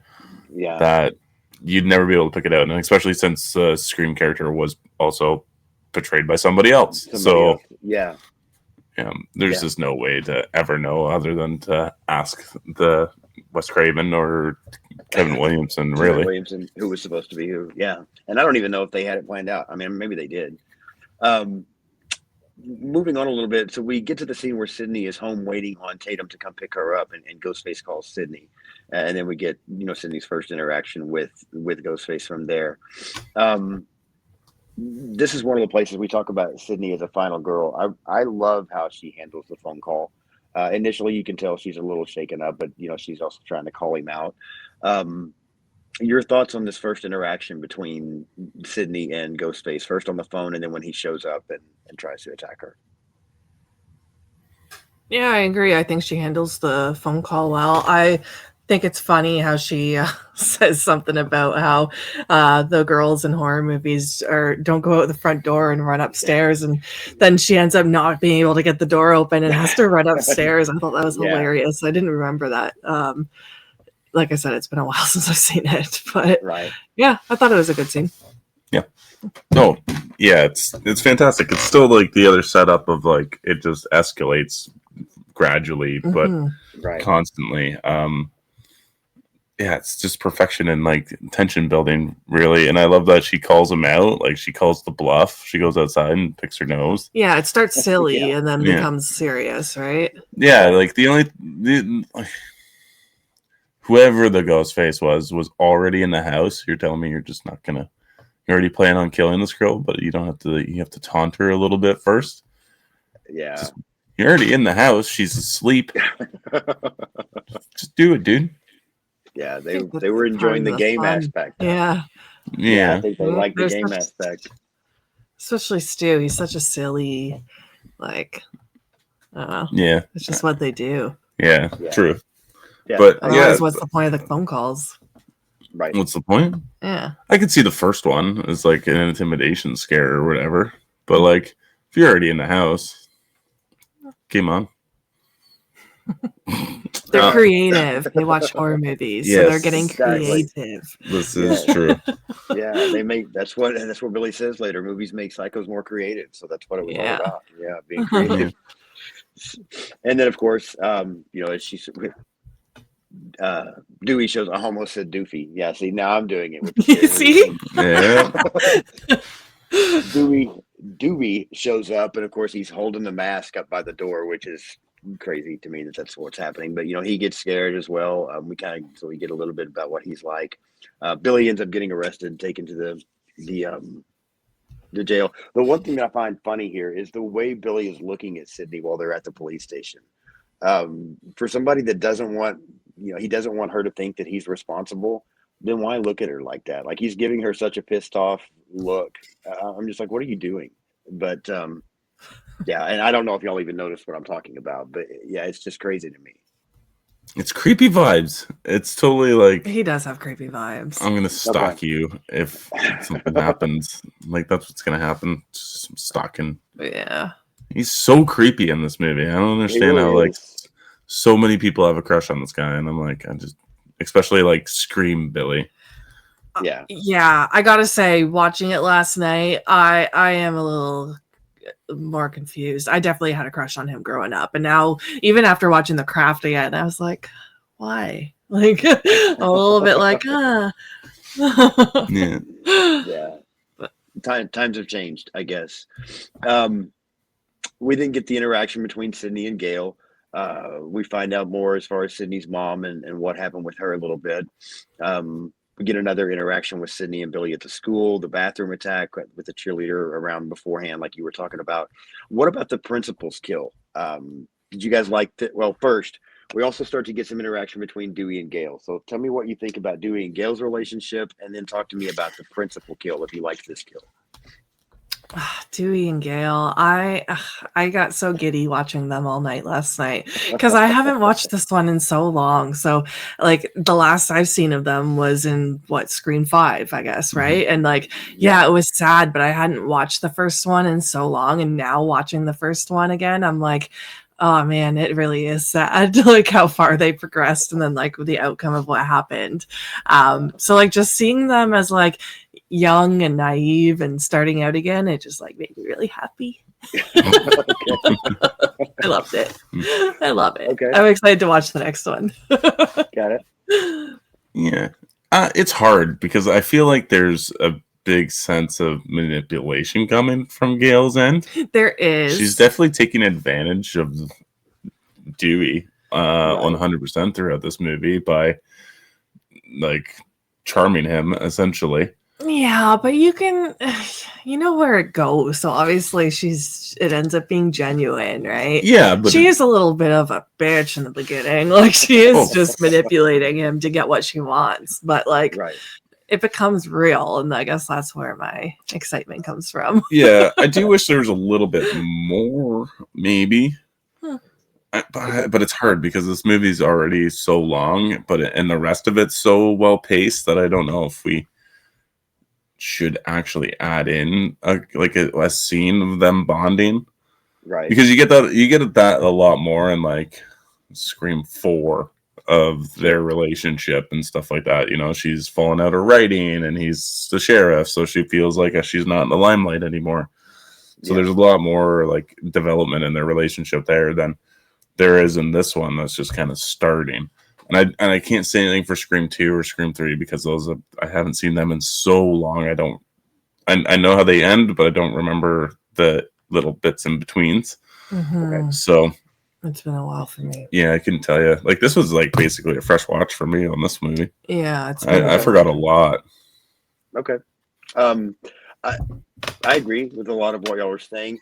Yeah, that you'd never be able to pick it out, and especially since the Scream character was also portrayed by somebody else. else. Yeah, There's Yeah. just no way to ever know other than to ask the Wes Craven or Kevin Williamson, really. Williamson, who was supposed to be who. Yeah, and I don't even know if they had it planned out. I mean, maybe they did. Moving on a little bit, so we get to the scene where Sydney is home waiting on Tatum to come pick her up, and Ghostface calls Sydney, and then we get Sydney's first interaction with Ghostface from there. This is one of the places we talk about Sydney as a final girl. I love how she handles the phone call. Initially, you can tell she's a little shaken up, but she's also trying to call him out. Your thoughts on this first interaction between Sydney and Ghostface, first on the phone and then when he shows up and tries to attack her? Yeah, I agree. I think she handles the phone call well. I think it's funny how she says something about how the girls in horror movies don't go out the front door and run upstairs, and then she ends up not being able to get the door open and has to run upstairs. I thought that was Yeah. hilarious. I didn't remember that. Like I said, it's been a while since I've seen it, but Right. yeah, I thought it was a good scene. Oh, yeah, it's fantastic. It's still like the other setup of like it just escalates gradually, but Mhm. Right. constantly. Yeah, it's just perfection and like tension building, really. And I love that she calls him out, like she calls the bluff. She goes outside and picks her nose. Yeah, it starts silly Yeah. and then Yeah. becomes serious, right? Yeah, like whoever the ghost face was already in the house. You're telling me you're just not gonna. You already plan on killing this girl, but you don't have to. You have to taunt her a little bit first. Yeah. You're already in the house. She's asleep. Just do it, dude. Yeah, they think that's were part enjoying of the the game fun. aspect. Yeah, I Yeah. think they Mhm. like the There's game such- aspect. especially Stu. He's such a silly, like, I don't know. Yeah. It's just what they do. Yeah. Yeah. True. Yeah. But Otherwise, yeah, what's the point of the phone calls? Right. what's the point? Yeah. I could see the first one as like an intimidation scare or whatever. But like, if you're already in the house, game on. They're creative. They watch horror movies, so they're Yes, getting exactly. creative. This Yeah. is true. Yeah, they make that's what Billy says later. Movies make psychos more creative, so that's what it was all Yeah. about. Yeah, being creative. And then, of course, as Dewey shows. I almost said Doofy. Yeah, see, now I'm doing it with the You see? Dewey shows up, and of course he's holding the mask up by the door, which is crazy to me that that's what's happening. But he gets scared as well. We get a little bit about what he's like. Billy ends up getting arrested and taken to the jail. The one thing that I find funny here is the way Billy is looking at Sydney while they're at the police station. For somebody that doesn't want, he doesn't want her to think that he's responsible, then why look at her like that? Like, he's giving her such a pissed off look. I'm just like, what are you doing? But yeah, and I don't know if y'all even noticed what I'm talking about, but yeah, it's just crazy to me. It's creepy vibes. It's totally like, He does have creepy vibes. I'm gonna stalk you if something happens. Like, that's what's gonna happen. Just some stalking. Yeah. He's so creepy in this movie. I don't understand how like so many people have a crush on this guy, and I'm like, especially like Scream Billy. Yeah. Yeah, I gotta say, watching it last night, I am a little more confused. I definitely had a crush on him growing up, and now even after watching The Craft again, I was like, why? Like a little bit like, Yeah. Yeah. Times have changed, I guess. We didn't get the interaction between Sydney and Gail. We find out more as far as Sydney's mom and what happened with her a little bit. We get another interaction with Sydney and Billy at the school, the bathroom attack with the cheerleader around beforehand, like you were talking about. What about the principal's kill? Did you guys like that? Well, first, we also start to get some interaction between Dewey and Gail. So tell me what you think about Dewey and Gail's relationship, and then talk to me about the principal kill, if you liked this kill. Dewey and Gail, I got so giddy watching them all night last night because I haven't watched this one in so long. So like the last I've seen of them was in Scream 5, I guess, right? And like, yeah, it was sad, but I hadn't watched the first one in so long, and now watching the first one again, I'm like, oh man, it really is sad, like how far they progressed and then like the outcome of what happened. So like just seeing them as like young and naive and starting out again, it just like made me really happy. I loved it. I love it. Okay. I'm excited to watch the next one. Got it. Yeah. It's hard because I feel like there's a big sense of manipulation coming from Gail's end. There is. She's definitely taking advantage of Dewey 100% throughout this movie by like charming him essentially. Yeah, but you know where it goes. So obviously it ends up being genuine, right? Yeah, but she is a little bit of a bitch in the beginning. Like she is just manipulating him to get what she wants. But like it becomes real, and I guess that's where my excitement comes from. Yeah, I do wish there was a little bit more, maybe. But it's hard because this movie's already so long, and the rest of it's so well paced that I don't know if we should actually add in a scene of them bonding, right? Because you get that a lot more in like Scream 4 of their relationship and stuff like that. She's fallen out of writing, and he's the sheriff, so she feels like she's not in the limelight anymore. So there's a lot more like development in their relationship there than there is in this one. That's just kind of starting. And I can't say anything for Scream 2 or Scream 3 because I haven't seen them in so long. I know how they end, but I don't remember the little bits in betweens. Mm-hmm. So it's been a while for me. Yeah, I can tell you. Like this was like basically a fresh watch for me on this movie. Yeah, I forgot a lot. Okay. I agree with a lot of what y'all were saying.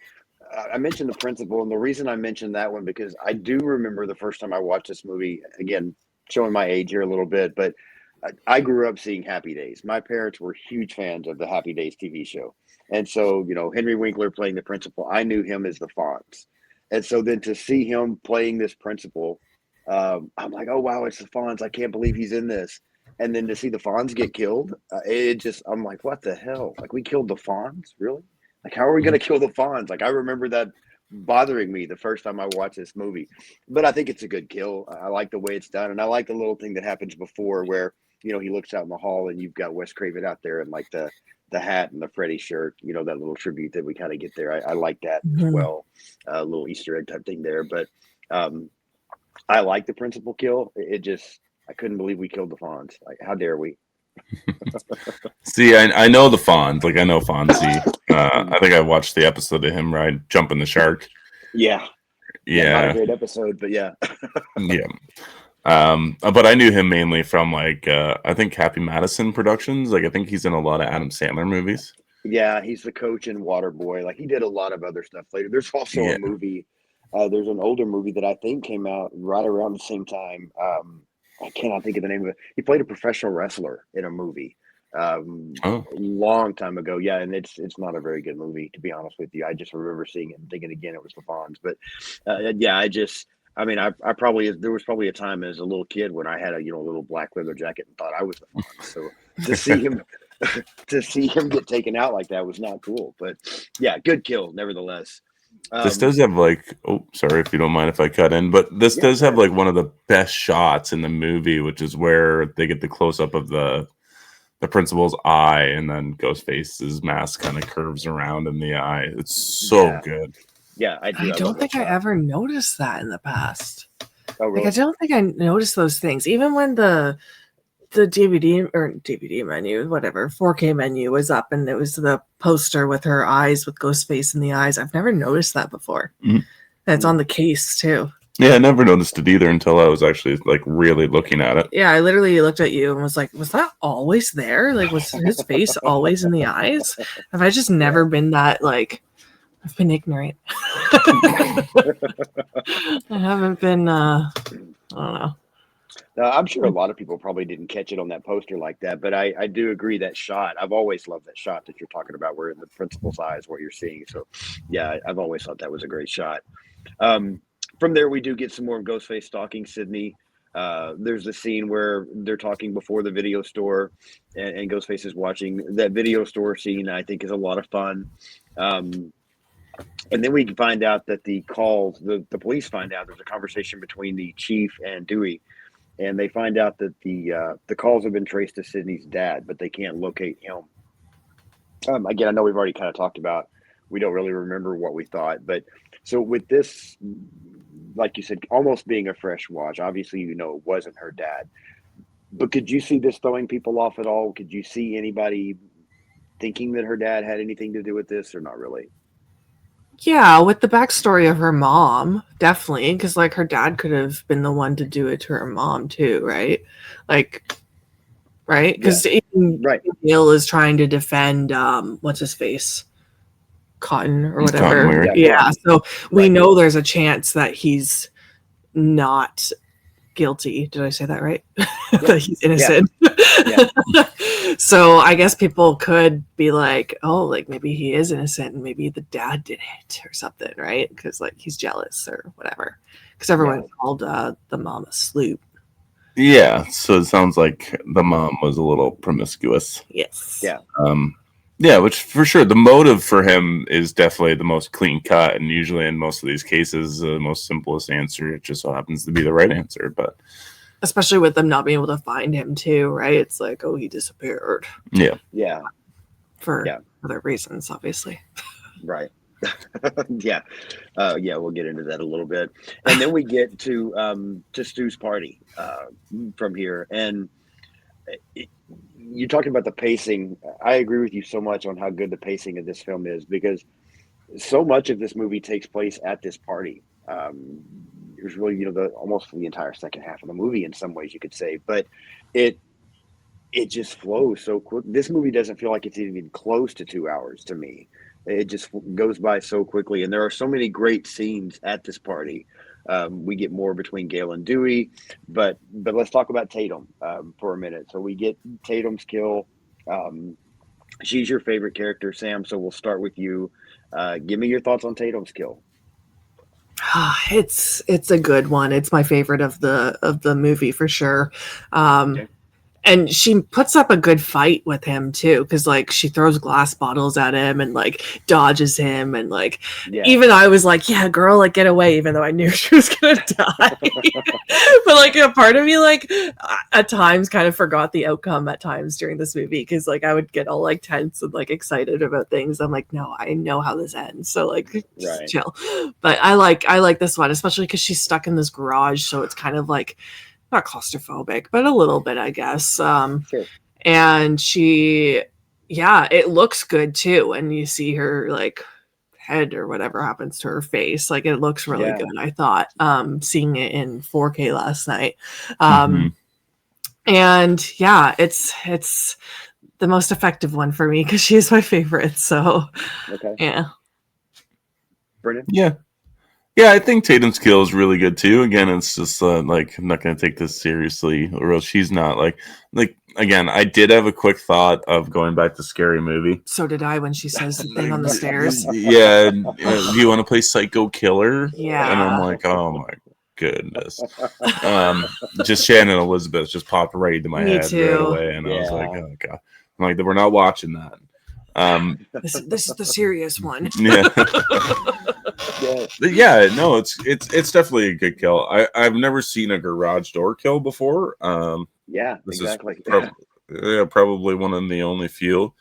I mentioned the principal, and the reason I mentioned that one because I do remember the first time I watched this movie, again, showing my age here a little bit, but I grew up seeing Happy Days. My parents were huge fans of the Happy Days TV show. And so, Henry Winkler playing the principal, I knew him as the Fonz. And so then to see him playing this principal, I'm like, oh, wow, it's the Fonz. I can't believe he's in this. And then to see the Fonz get killed, I'm like, what the hell? Like, we killed the Fonz? Really? Like, how are we going to kill the Fonz? Like, I remember that bothering me the first time I watched this movie. But I think it's a good kill. I like the way it's done. And I like the little thing that happens before where, he looks out in the hall and you've got Wes Craven out there and like the hat and the Freddy shirt, that little tribute that we kind of get there. I like that as well. A little Easter egg type thing there. But I like the principal kill. It just, I couldn't believe we killed the Fonz. Like, how dare we? See, I know the Fonz. Like, I know Fonzie. I think I watched the episode of him jumping the shark. Yeah. Not a great episode, but yeah. Yeah. But I knew him mainly from like I think Happy Madison Productions. Like I think he's in a lot of Adam Sandler movies. Yeah, he's the coach in Waterboy. Like he did a lot of other stuff later. There's also a movie. There's an older movie that I think came out right around the same time. I cannot think of the name of it. He played a professional wrestler in a movie a long time ago. Yeah, and it's not a very good movie, to be honest with you. I just remember seeing it and thinking again it was the Fonz. But yeah, I mean, I probably, there was probably a time as a little kid when I had a little black leather jacket and thought I was the Fonz. So to see him get taken out like that was not cool. But yeah, good kill nevertheless. This does have like, oh, sorry if you don't mind if I cut in, but this does have like one of the best shots in the movie, which is where they get the close up of the principal's eye, and then Ghostface's mask kind of curves around in the eye. It's so good. Yeah, I don't think I ever noticed that in the past. Oh, really? Like, I don't think I noticed those things. Even when the DVD menu, whatever, 4K menu was up and it was the poster with her eyes with Ghostface in the eyes. I've never noticed that before. Mm-hmm. And it's on the case too. Yeah, I never noticed it either until I was actually like really looking at it. Yeah, I literally looked at you and was like, was that always there? Like, was his face always in the eyes? Have I just never been that, like, I've been ignorant. I haven't been, I don't know. I'm sure a lot of people probably didn't catch it on that poster like that, but I do agree that shot. I've always loved that shot that you're talking about where the principal's eye is what you're seeing. So, yeah, I've always thought that was a great shot. From there, we do get some more of Ghostface stalking Sydney. There's a scene where they're talking before the video store and Ghostface is watching. That video store scene, I think, is a lot of fun. And then we find out that the police find out there's a conversation between the chief and Dewey. And they find out that the calls have been traced to Sydney's dad, but they can't locate him. Again, I know we've already kind of talked about, we don't really remember what we thought. But so with this, like you said, almost being a fresh watch, obviously, it wasn't her dad. But could you see this throwing people off at all? Could you see anybody thinking that her dad had anything to do with this or not really? Yeah, with the backstory of her mom, definitely, because like her dad could have been the one to do it to her mom too, right? Like, right? Because Neil is trying to defend what's his face, Cotton or whatever. Yeah, so we know there's a chance that he's not guilty. Did I say that right? That he's innocent. Yeah. So I guess people could be like, oh, like maybe he is innocent and maybe the dad did it or something, right? Because like he's jealous or whatever. Because everyone called the mom a sloop. Yeah, so it sounds like the mom was a little promiscuous. Yes. Yeah. Yeah, which for sure, the motive for him is definitely the most clean cut, and usually in most of these cases, the most simplest answer. It just so happens to be the right answer, but especially with them not being able to find him too, right? It's like, oh, he disappeared. Yeah. For other reasons, obviously. Right. Yeah, we'll get into that a little bit, and then we get to Stu's party from here, and you're talking about the pacing. I agree with you so much on how good the pacing of this film is, because so much of this movie takes place at this party. It was really, almost the entire second half of the movie in some ways you could say, but it just flows so quick. This movie doesn't feel like it's even close to 2 hours to me. It just goes by so quickly, and there are so many great scenes at this party. We get more between Gale and Dewey, but let's talk about Tatum for a minute. So we get Tatum's kill. She's your favorite character, Sam, so we'll start with you. Give me your thoughts on Tatum's kill. It's a good one. It's my favorite of the movie for sure. Okay. And she puts up a good fight with him too, because like she throws glass bottles at him and like dodges him, and like even I was like, yeah, girl, like get away, even though I knew she was gonna die. But like a part of me like at times kind of forgot the outcome at times during this movie, because like I would get all like tense and like excited about things. I'm like, no, I know how this ends, so like just chill. But I like this one, especially because she's stuck in this garage, so it's kind of like not claustrophobic, but a little bit, I guess. Sure. And she, yeah, it looks good too. And you see her like head or whatever happens to her face. Like it looks really Yeah. good, I thought, seeing it in 4K last night. Mhm. And yeah, it's the most effective one for me because she is my favorite. So Okay. yeah. Brendan? Yeah. Yeah, I think Tatum's kill is really good too. Again, it's just like I'm not going to take this seriously, or else she's not like again. I did have a quick thought of going back to Scary Movie. So did I when she says the thing on the stairs. Yeah, do you want to play Psycho Killer? Yeah. And I'm like, oh my goodness. Just Shannon Elizabeth just popped right into my Me head too. right away, and I was like, Yeah. oh god. I'm like, we're not watching that. This is the serious one. Yeah. Yeah. Yeah, no, it's definitely a good kill. I've never seen a garage door kill before. Yeah, This exactly. is probably one of the only few.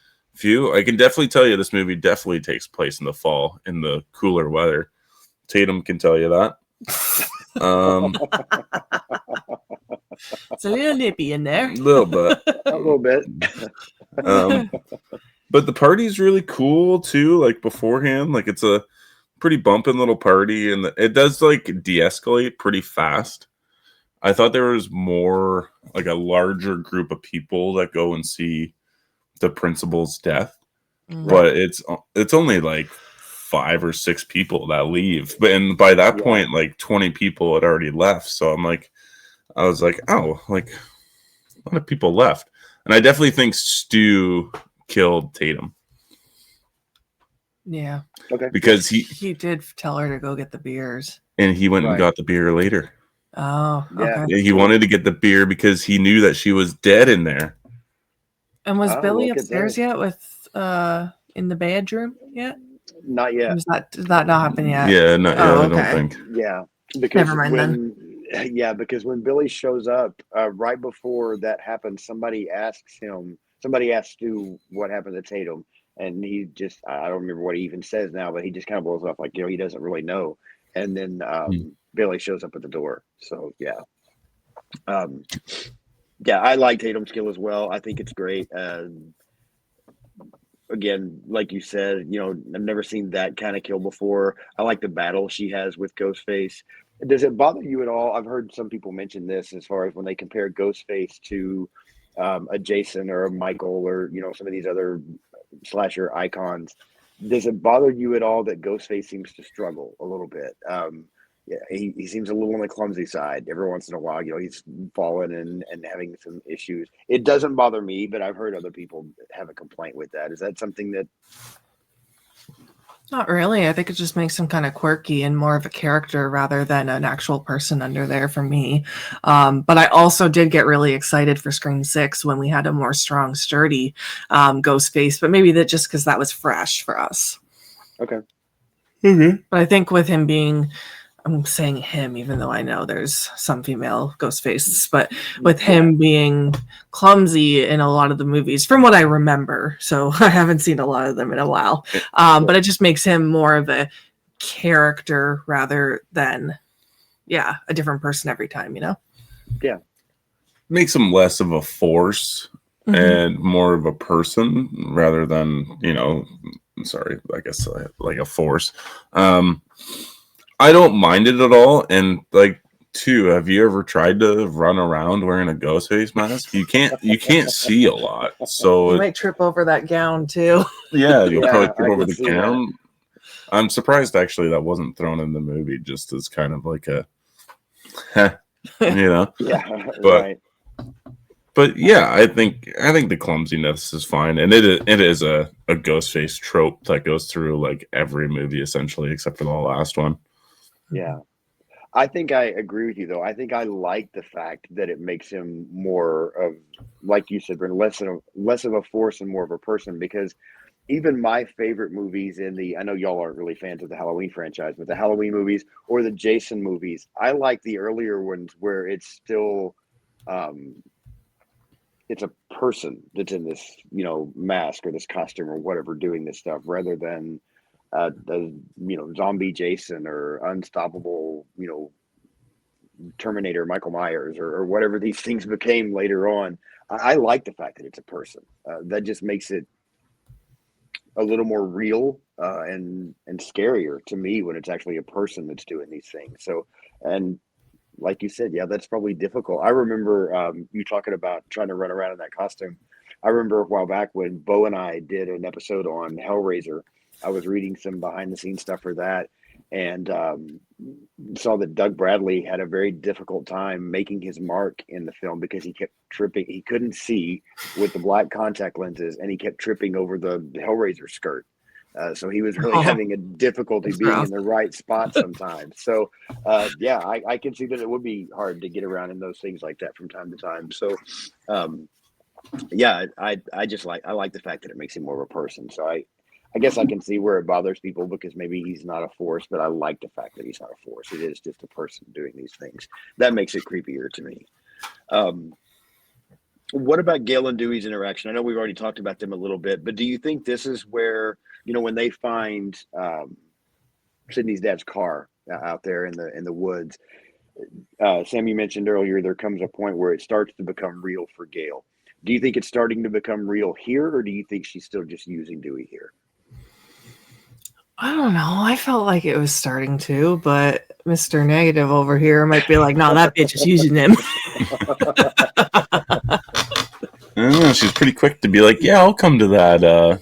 I can definitely tell you this movie definitely takes place in the fall in the cooler weather. Tatum can tell you that. It's a little nippy in there. A little bit. A little bit. But the party's really cool too. Like beforehand, like it's a pretty bumping little party, and it does like de-escalate pretty fast. I thought there was more like a larger group of people that go and see the principal's death, but it's only like 5 or 6 people that leave. But and by that Yeah. point, like 20 people had already left. So I was like, oh, like a lot of people left, and I definitely think Stu killed Tatum. Yeah. Okay. Because he did tell her to go get the beers. and he went and Right. got the beer later. Oh, Yeah. okay. He wanted to get the beer because he knew that she was dead in there. And was Oh, Billy look at upstairs that. yet with in the bedroom yet? Not yet. Did that not happen yet? Yeah, no, Oh, I okay. don't think. Yeah, because Never mind because when Billy shows up, right before that happens, somebody asks Stu what happened to Tatum, and he just, I don't remember what he even says now, but he just kind of blows off like, he doesn't really know. And then Billy shows up at the door. So yeah. Yeah, I like Tatum's kill as well. I think it's great. Again, like you said, I've never seen that kind of kill before. I like the battle she has with Ghostface. Does it bother you at all? I've heard some people mention this as far as when they compare Ghostface to a Jason or a Michael or some of these other slasher icons. Does it bother you at all that Ghostface seems to struggle a little bit? Yeah, he seems a little on the clumsy side. Every once in a while, he's fallen and having some issues. It doesn't bother me, but I've heard other people have a complaint with that. Is that something that? Not really. I think it just makes him kind of quirky and more of a character rather than an actual person under there for me. But I also did get really excited for Scream 6 when we had a more strong, sturdy Ghostface, but maybe that just because that was fresh for us. Okay. Mm-hmm. But I think with him being, I'm saying him, even though I know there's some female ghost faces, but with him being clumsy in a lot of the movies, from what I remember, so I haven't seen a lot of them in a while, but it just makes him more of a character rather than, a different person every time, Yeah. Makes him less of a force and more of a person rather than, I guess like a force. I don't mind it at all. And have you ever tried to run around wearing a ghost face mask? You can't see a lot. So you might trip over that gown too. Yeah, you'll probably trip I over can the see gown. I'm surprised actually that wasn't thrown in the movie just as kind of like a Yeah, but right. but yeah, I think the clumsiness is fine, and it is a ghost face trope that goes through like every movie essentially except for the last one. Yeah. I think I agree with you, though. I think I like the fact that it makes him more of, like you said, less of a force and more of a person. Because even my favorite movies I know y'all aren't really fans of the Halloween franchise, but the Halloween movies or the Jason movies, I like the earlier ones where it's still, it's a person that's in this, mask or this costume or whatever doing this stuff, rather than the zombie Jason or unstoppable, Terminator, Michael Myers, or whatever these things became later on. I like the fact that it's a person. That just makes it a little more real and scarier to me when it's actually a person that's doing these things. So, and like you said, yeah, that's probably difficult. I remember you talking about trying to run around in that costume. I remember a while back when Bo and I did an episode on Hellraiser. I was reading some behind the scenes stuff for that, and saw that Doug Bradley had a very difficult time making his mark in the film because he kept tripping. He couldn't see with the black contact lenses, and he kept tripping over the Hellraiser skirt. So he was really having a difficulty being in the right spot sometimes. So yeah, I can see that it would be hard to get around in those things like that from time to time. So yeah, I like the fact that it makes him more of a person. So I guess I can see where it bothers people because maybe he's not a force, but I like the fact that he's not a force. It is just a person doing these things. That makes it creepier to me. What about Gail and Dewey's interaction? I know we've already talked about them a little bit, but do you think this is where, when they find Sydney's dad's car out there in the woods, Sam, you mentioned earlier, there comes a point where it starts to become real for Gail. Do you think it's starting to become real here, or do you think she's still just using Dewey here? I don't know. I felt like it was starting to, but Mr. Negative over here might be like, no, that bitch is using him. I don't know, she's pretty quick to be like, yeah, I'll come to that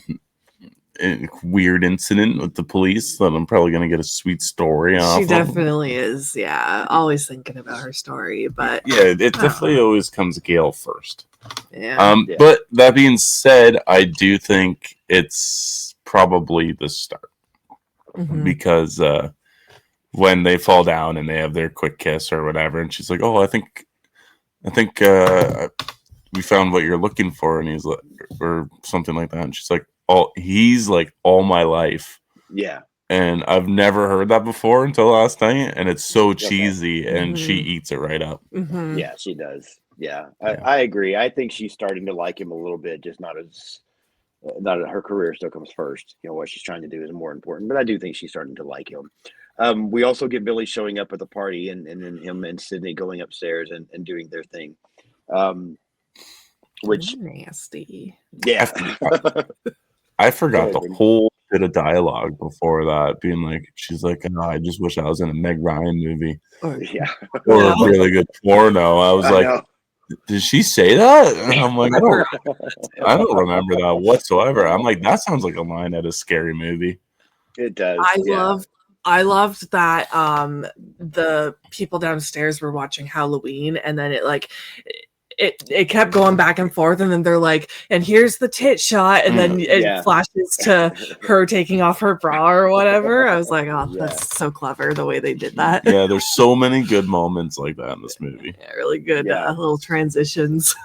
weird incident with the police that I'm probably going to get a sweet story off. She definitely is. Yeah. Always thinking about her story, but yeah, it definitely always comes Gail first. Yeah. But that being said, I do think it's probably the start because when they fall down and they have their quick kiss or whatever, and she's like, "Oh, I think we found what you're looking for," and he's like, or something like that, and she's like, he's like all my life. Yeah. And I've never heard that before until last night. And it's so cheesy and she eats it right up. Yeah, she does. Yeah, I agree. I think she's starting to like him a little bit, just not her career still comes first. What she's trying to do is more important, but I do think she's starting to like him. We also get Billy showing up at the party and then him and Sydney going upstairs and doing their thing. Which nasty. Yeah. I forgot the whole bit of dialogue before that, being like, she's like, "Oh, I just wish I was in a Meg Ryan movie." Yeah. Or a really good porno. I was like, did she say that? And I'm like, I don't remember that whatsoever. I'm like, that sounds like a line at a scary movie. It does. I loved that the people downstairs were watching Halloween, and then it kept going back and forth, and then they're like, and here's the tit shot, and then it flashes to her taking off her bra or whatever. I was like, that's so clever the way they did that. Yeah, there's so many good moments like that in this movie. Yeah, really good little transitions.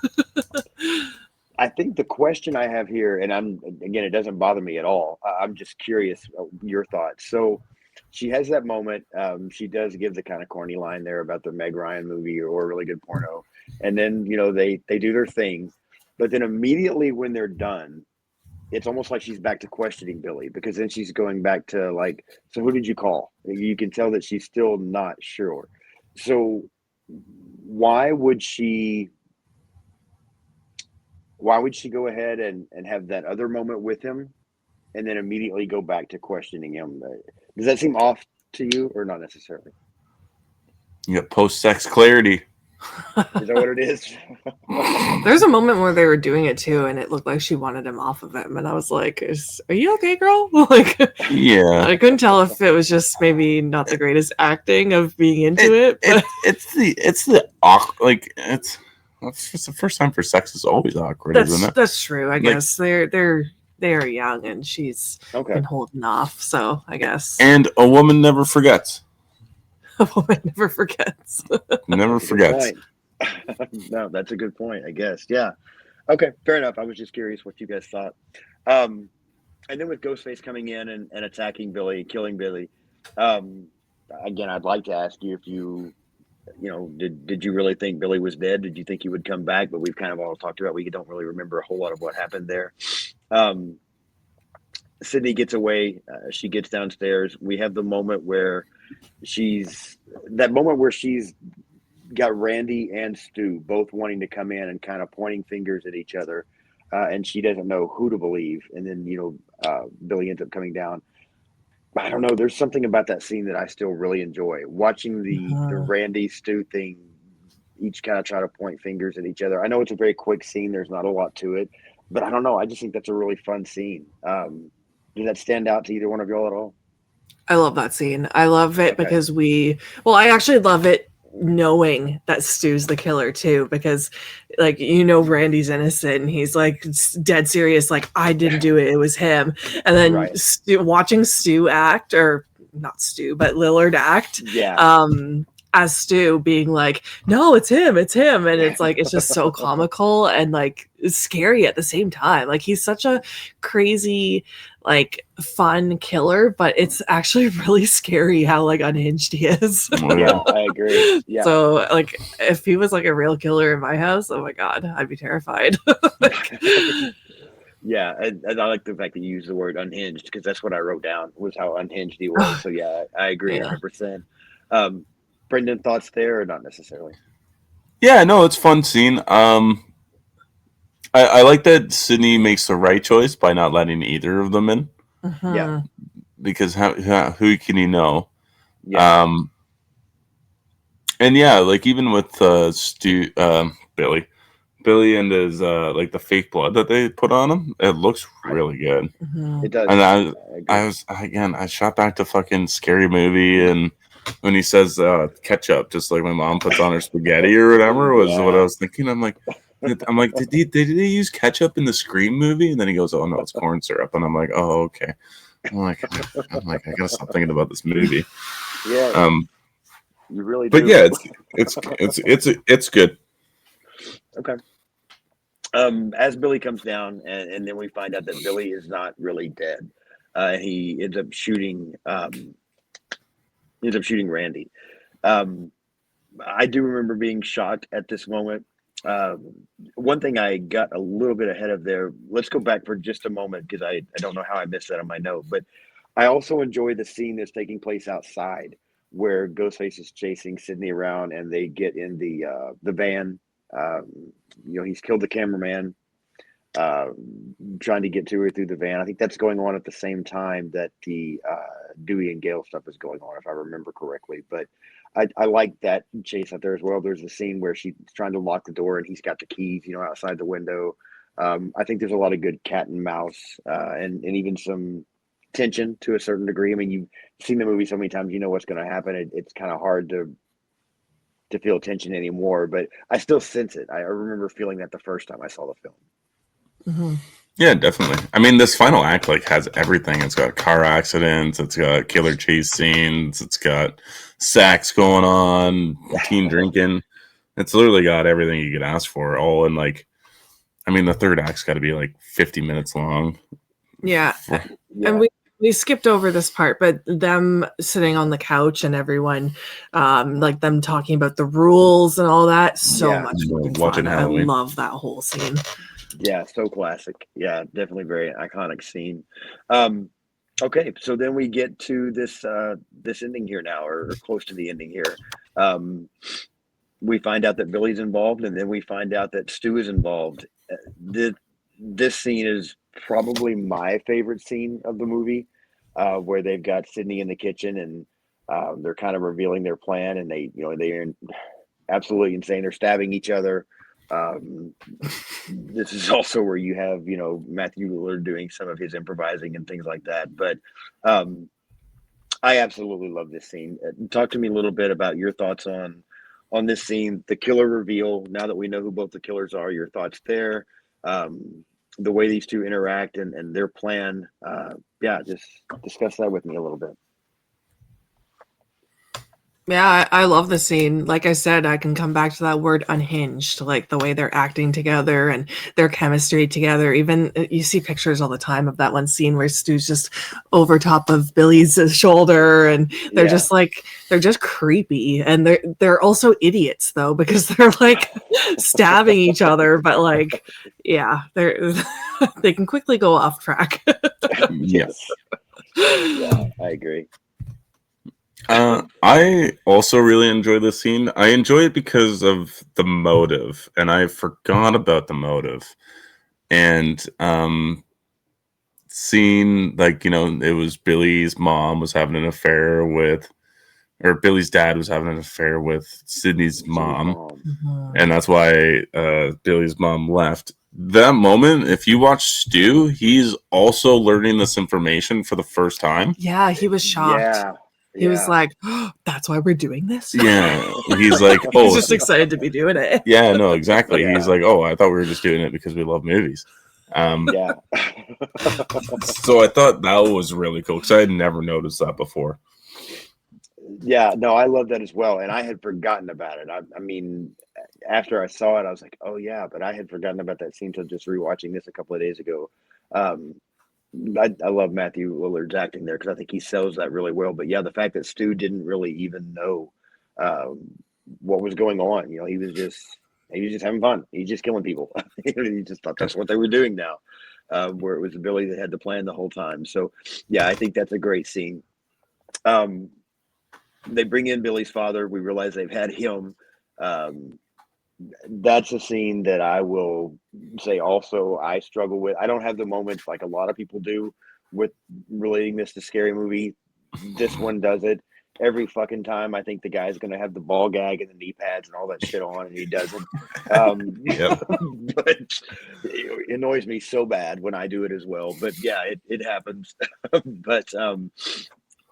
I think the question I have here, and it doesn't bother me at all. I'm just curious your thoughts. So she has that moment. She does give the kind of corny line there about the Meg Ryan movie or a really good porno. And then, they do their thing. But then immediately when they're done, it's almost like she's back to questioning Billy, because then she's going back to like, so who did you call? You can tell that she's still not sure. So why would she go ahead and have that other moment with him and then immediately go back to questioning him? Does that seem off to you or not necessarily? You got post-sex clarity. Is that what it is? There's a moment where they were doing it too, and it looked like she wanted him off of him, and I was like, "Are you okay, girl?" Yeah. I couldn't tell if it was just maybe not the greatest acting of being into it. But it's the awkward. It's the first time for sex is always awkward, isn't it? That's true. I guess they are young, and she's been holding off. So I guess. And a woman never forgets. A woman never forgets. Never forgets. No, that's a good point, I guess. Yeah. Okay, fair enough. I was just curious what you guys thought. And then with Ghostface coming in and attacking Billy, killing Billy, again, I'd like to ask you if did you really think Billy was dead? Did you think he would come back? But we've kind of all talked about, we don't really remember a whole lot of what happened there. Sydney gets away. She gets downstairs. We have the moment where she's got Randy and Stu both wanting to come in and kind of pointing fingers at each other, and she doesn't know who to believe. And then Billy ends up coming down. I don't know. There's something about that scene that I still really enjoy. Watching the Mhm. Randy Stu thing, each kind of try to point fingers at each other. I know it's a very quick scene. There's not a lot to it, but I don't know. I just think that's a really fun scene. Did that stand out to either one of y'all at all? I love that scene. I love it Okay. because I actually love it knowing that Stu's the killer too, because like, Randy's innocent and he's like dead serious, like, I didn't do it, it was him. And then Right. watching Stu act, or not Stu, but Lillard act, Yeah. as Stu being like, no, it's him. And it's like, it's just so comical and like scary at the same time. Like, he's such a crazy, like, fun killer, but it's actually really scary how like unhinged he is. Oh, Yeah, I agree. Yeah. So like, if he was like a real killer in my house, oh my God, I'd be terrified. Yeah, and I like the fact that you use the word unhinged because that's what I wrote down was how unhinged he was. So yeah, I agree Yeah. 100%. Brendan, thoughts there or not necessarily? Yeah, no, it's a fun scene. I like that Sydney makes the right choice by not letting either of them in, Yeah, because who can you know? yeah, And yeah, like even with Billy and his like the fake blood that they put on him, it looks really good. Mhm. it does. And I agree. I shot back to fucking Scary Movie, and when he says ketchup, just like my mom puts on her spaghetti or whatever, was what I was thinking. I'm like, did they use ketchup in the Scream movie? And then he goes, oh no, it's corn syrup, and I'm like, oh okay. I'm like, I gotta stop thinking about this movie. Yeah, Um, you really but do. yeah, it's good. Okay. As Billy comes down, and then we find out that Billy is not really dead. He ends up shooting. Ends up shooting Randy. Um, I do remember being shocked at this moment. One thing I got a little bit ahead of there. Let's go back for just a moment because I don't know how I missed that on my note, but I also enjoy the scene that's taking place outside where Ghostface is chasing Sydney around and they get in the van. He's killed the cameraman, uh, trying to get to her through the van. I think that's going on at the same time that the Dewey and Gale stuff is going on, if I remember correctly. But I like that chase out there as well. There's a scene where she's trying to lock the door and he's got the keys, outside the window. I think there's a lot of good cat and mouse, and even some tension to a certain degree. I mean, you've seen the movie so many times, you know what's going to happen. It's kind of hard to feel tension anymore, but I still sense it. I remember feeling that the first time I saw the film. Mhm. Yeah, definitely. I mean, this final act like has everything. It's got car accidents, it's got killer chase scenes, it's got sex going on, teen drinking. It's literally got everything you could ask for, all in like. I mean, the third act's got to be like 50 minutes long. Yeah. Yeah. And we skipped over this part, but them sitting on the couch and everyone, like them talking about the rules and all that, so Yeah. much Watching fun. I Halloween. love that whole scene. Yeah, so classic. Yeah, definitely very iconic scene. Okay, so then we get to this ending here now, or close to the ending here. We find out that Billy's involved, and then we find out that Stu is involved. This scene is probably my favorite scene of the movie, where they've got Sydney in the kitchen and they're kind of revealing their plan, and they're absolutely insane. They're stabbing each other. This is also where you have Matthew Lillard doing some of his improvising and things like that. But I absolutely love this scene. Talk to me a little bit about your thoughts on this scene, the killer reveal. Now that we know who both the killers are, your thoughts there, the way these two interact and their plan. Yeah, just discuss that with me a little bit. Yeah, I love the scene. Like I said, I can come back to that word unhinged, like the way they're acting together and their chemistry together. Even you see pictures all the time of that one scene where Stu's just over top of Billy's shoulder and they're Yeah. just like, they're just creepy. And they're also idiots though, because they're like stabbing each other, but like, yeah, they can quickly go off track. Yes. Yeah, I agree. I also really enjoy this scene. I enjoy it because of the motive, and I forgot about the motive. And seeing, like, it was Billy's mom was having an affair with, or Billy's dad was having an affair with Sydney's mom, Mhm. and that's why Billy's mom left. That moment, if you watch Stu, he's also learning this information for the first time. Yeah, he was shocked. Yeah. He was Yeah. like, oh, that's why we're doing this? Yeah, he's like, He's oh, just excited to be doing it. yeah, no, exactly. Yeah. He's like, oh, I thought we were just doing it because we love movies. Yeah. So I thought that was really cool because I had never noticed that before. Yeah, no, I love that as well, and I had forgotten about it. I mean, after I saw it, I was like, "Oh yeah," but I had forgotten about that scene till just rewatching this a couple of days ago. Um, I love Matthew Lillard's acting there because I think he sells that really well. But yeah, the fact that Stu didn't really even know um, what was going on, he was just having fun. He's just killing people. He just thought that's what they were doing now. Where it was Billy that had the plan the whole time. So yeah, I think that's a great scene. Um, they bring in Billy's father. We realize they've had him. Um, that's a scene that I will say also I struggle with. I don't have the moments like a lot of people do with relating this to Scary Movie. This one does it every fucking time. I think the guy's going to have the ball gag and the knee pads and all that shit on, and he doesn't. Yep. But it annoys me so bad when I do it as well. But yeah, it happens. But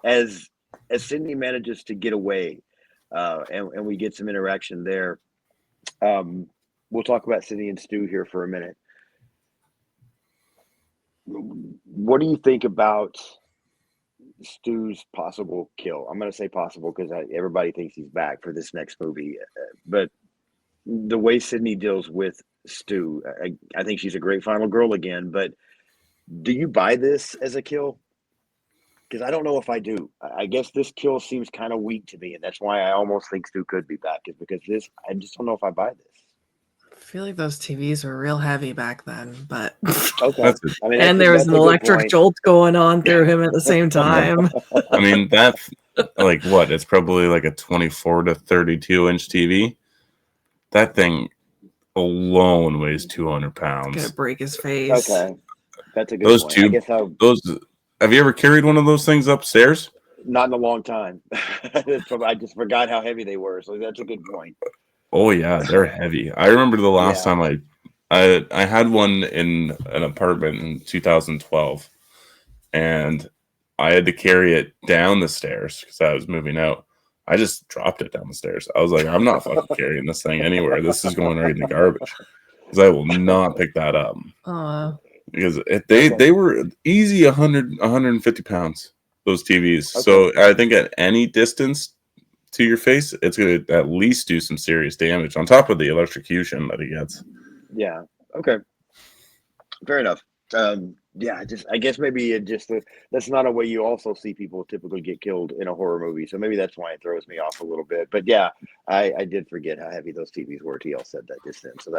as Sydney manages to get away, and we get some interaction there. We'll talk about Sydney and Stu here for a minute. What do you think about Stu's possible kill? I'm going to say possible because everybody thinks he's back for this next movie. But the way Sydney deals with Stu, I think she's a great final girl again. But do you buy this as a kill? Because I don't know if I do. I guess this kill seems kind of weak to me, and that's why I almost think Stu could be back. Is because I just don't know if I buy this. I feel like those TVs were real heavy back then, but Okay. That's it. I mean, and there was an electric jolt going on through him at the same time. I mean, that's like what? It's probably like a 24 to 32 inch TV. That thing alone weighs 200 pounds. Gonna break his face. Okay, that's a good Those point. two, I guess have you ever carried one of those things upstairs? not in a long time. I just forgot how heavy they were. So that's a good point. Oh yeah, they're heavy. I remember the last Yeah. time I had one in an apartment in 2012, and I had to carry it down the stairs because I was moving out. I just dropped it down the stairs. I was like, I'm not fucking carrying this thing anywhere. This is going right in the garbage because I will not pick that up. Because they were easy 150 pounds, those TVs. Okay. So I think at any distance to your face, it's going to at least do some serious damage on top of the electrocution that he gets. Yeah. Okay. Fair enough. Yeah. I guess maybe that's not a way you also see people typically get killed in a horror movie. So maybe that's why it throws me off a little bit. But yeah, I did forget how heavy those TVs were. TL said that just then, so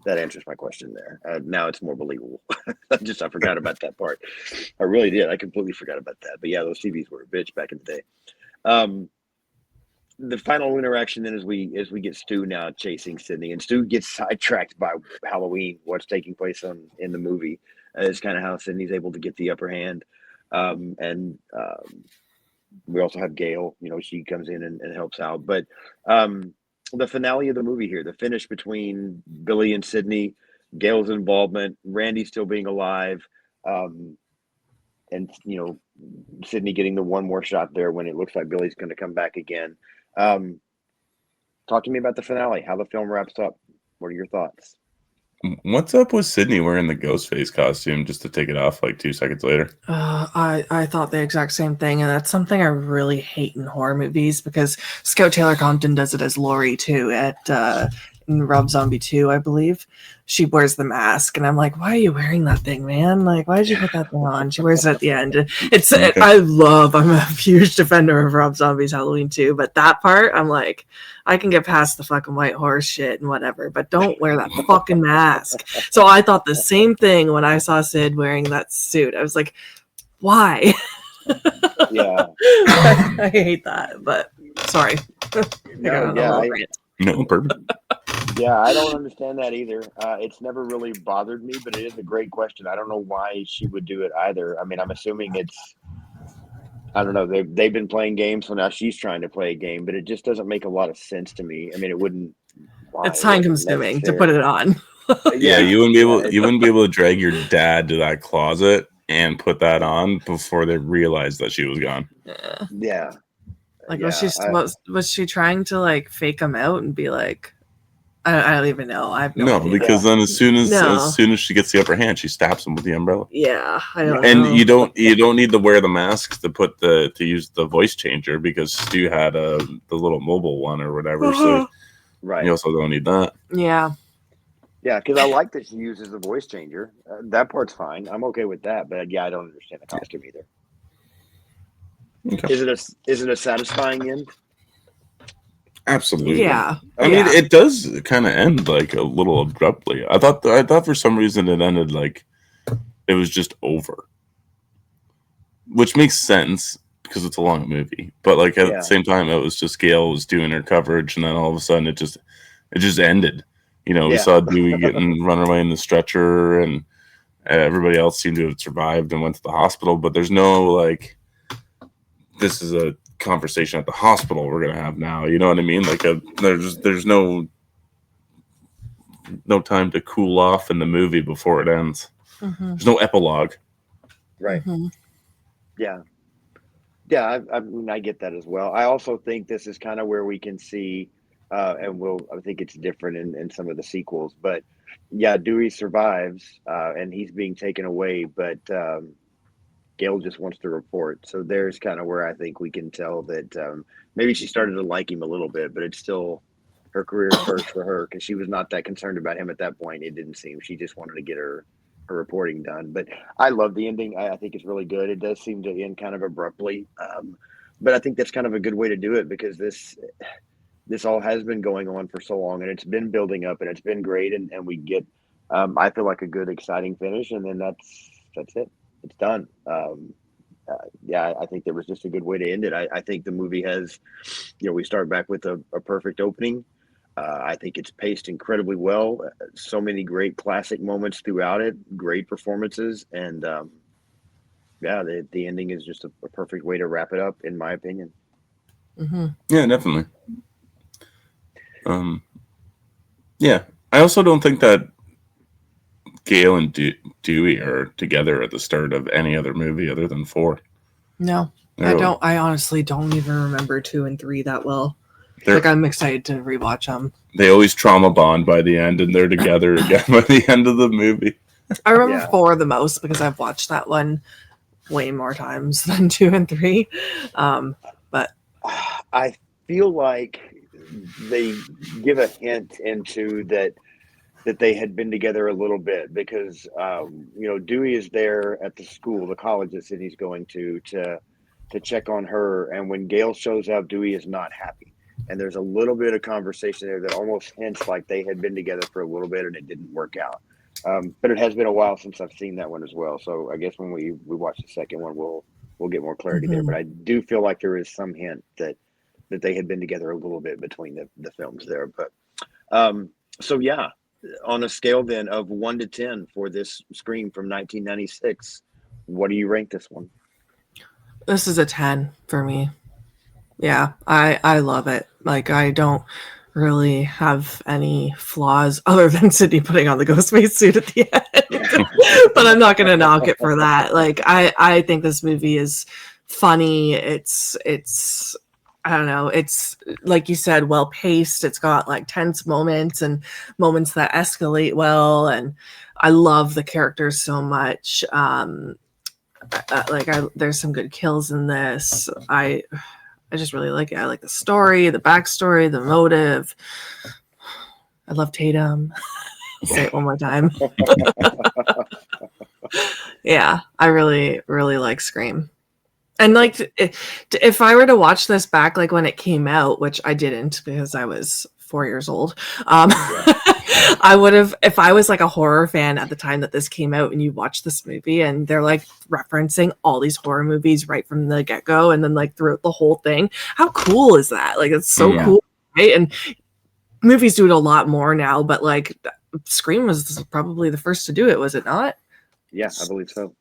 that answers my question there. Now it's more believable. I forgot about that part. I really did. I completely forgot about that. But yeah, those TVs were a bitch back in the day. The final interaction then is we get Stu now chasing Sydney, and Stu gets sidetracked by Halloween, what's taking place in the movie. It's kind of how Sydney's able to get the upper hand. And we also have Gail, she comes in and helps out. But the finale of the movie here, the finish between Billy and Sydney, Gail's involvement, Randy still being alive, and Sydney getting the one more shot there when it looks like Billy's going to come back again. Talk to me about the finale, how the film wraps up. What are your thoughts? What's up with Sydney wearing the Ghostface costume just to take it off like 2 seconds later? I thought the exact same thing, and that's something I really hate in horror movies because Scout Taylor Compton does it as Laurie too in Rob Zombie 2, I believe. She wears the mask, and I'm like, why are you wearing that thing, man? Like, why did you put that thing on? She wears it at the end. Okay. I'm a huge defender of Rob Zombie's Halloween 2, but that part, I'm like, I can get past the fucking white horse shit and whatever, but don't wear that fucking mask. So I thought the same thing when I saw Sid wearing that suit. I was like, why? Yeah. I hate that, but sorry. I got on a little rant. No, perfect. Yeah, I don't understand that either. It's never really bothered me, but it is a great question. I don't know why she would do it either. I mean, I'm assuming it's, I don't know. They've been playing games, so now she's trying to play a game, but it just doesn't make a lot of sense to me. I mean, it wouldn't. Why? It's It time wasn't consuming to necessary. put it on. Yeah, you wouldn't be able yeah, you wouldn't be able to drag your dad to that closet and put that on before they realized that she was gone. Yeah. Yeah. Like Yeah, was she trying to like fake him out and be like, I don't even know. I have no, No, idea. because then as soon No. as she gets the upper hand, she stabs him with the umbrella. Yeah, I don't And know. you don't need to wear the mask to use the voice changer because Stu had the little mobile one or whatever. So right. you also don't need that. Yeah. Yeah, because I like that she uses the voice changer. That part's fine. I'm okay with that. But yeah, I don't understand the costume either. Okay. Is it a satisfying end? Absolutely. Yeah. I mean, it does kind of end like a little abruptly. I thought for some reason it ended like it was just over, which makes sense because it's a long movie. But like at the same time, it was just Gail was doing her coverage, and then all of a sudden it just ended. You know, we saw Dewey getting run away in the stretcher, and everybody else seemed to have survived and went to the hospital. But there's no like, this is a conversation at the hospital we're gonna have now. You know what I mean? Like there's no time to cool off in the movie before it ends. Mm-hmm. There's no epilogue. Right. Mm-hmm. Yeah. Yeah, I mean, I get that as well. I also think this is kind of where we can see, I think it's different in some of the sequels, but yeah, Dewey survives, and he's being taken away, but Gail just wants to report. So there's kind of where I think we can tell that maybe she started to like him a little bit, but it's still her career first for her because she was not that concerned about him at that point. It didn't seem. She just wanted to get her reporting done. But I love the ending. I think it's really good. It does seem to end kind of abruptly, but I think that's kind of a good way to do it because this all has been going on for so long and it's been building up and it's been great, and we get I feel like a good exciting finish, and then that's it. It's done. Yeah, I think that was just a good way to end it. I think the movie has, we start back with a perfect opening. I think it's paced incredibly well. So many great classic moments throughout it, great performances, and yeah, the ending is just a perfect way to wrap it up, in my opinion. Mm-hmm. Yeah, definitely. Yeah, I also don't think that Gail and Dewey are together at the start of any other movie other than 4. No, I don't. I honestly don't even remember 2 and 3 that well. Like, I'm excited to rewatch them. They always trauma bond by the end, and they're together again by the end of the movie. I remember 4 the most because I've watched that one way more times than 2 and 3. But I feel like they give a hint into that they had been together a little bit because Dewey is there at the school, the college that Sydney's going to check on her, and when Gail shows up, Dewey is not happy, and there's a little bit of conversation there that almost hints like they had been together for a little bit and it didn't work out. But it has been a while since I've seen that one as well, so I guess when we watch the second one, we'll get more clarity there. But I do feel like there is some hint that they had been together a little bit between the films there. But so yeah, on a scale then of 1 to 10 for this Scream from 1996, what do you rank this one? This is a 10 for me. Yeah, I love it. Like, I don't really have any flaws other than Sydney putting on the Ghostface suit at the end. But I'm not going to knock it for that. Like, I think this movie is funny. It's I don't know. It's, like you said, well paced. It's got like tense moments and moments that escalate well. And I love the characters so much. There's some good kills in this. I just really like it. I like the story, the backstory, the motive. I love Tatum. Say it one more time. Yeah, I really, really like Scream. And like, if I were to watch this back, like when it came out, which I didn't because I was 4 years old, I would have, if I was like a horror fan at the time that this came out and you watch this movie and they're like referencing all these horror movies right from the get-go and then like throughout the whole thing. How cool is that? Like, it's so Yeah. cool, right? And movies do it a lot more now, but like Scream was probably the first to do it, was it not? Yeah, I believe so.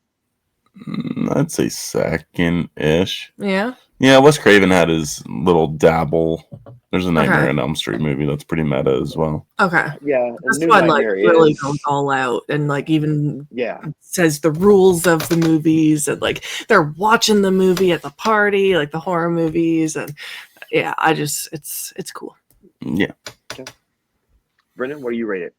I'd say second-ish. Yeah. Yeah, Wes Craven had his little dabble. There's a Nightmare Okay. on Elm Street movie that's pretty meta as well. Okay. Yeah, This New one like Nightmare really is. goes all out and like even Yeah, says the rules of the movies and like they're watching the movie at the party, like the horror movies, and yeah, it's cool. Yeah. Brendan, what do you rate it?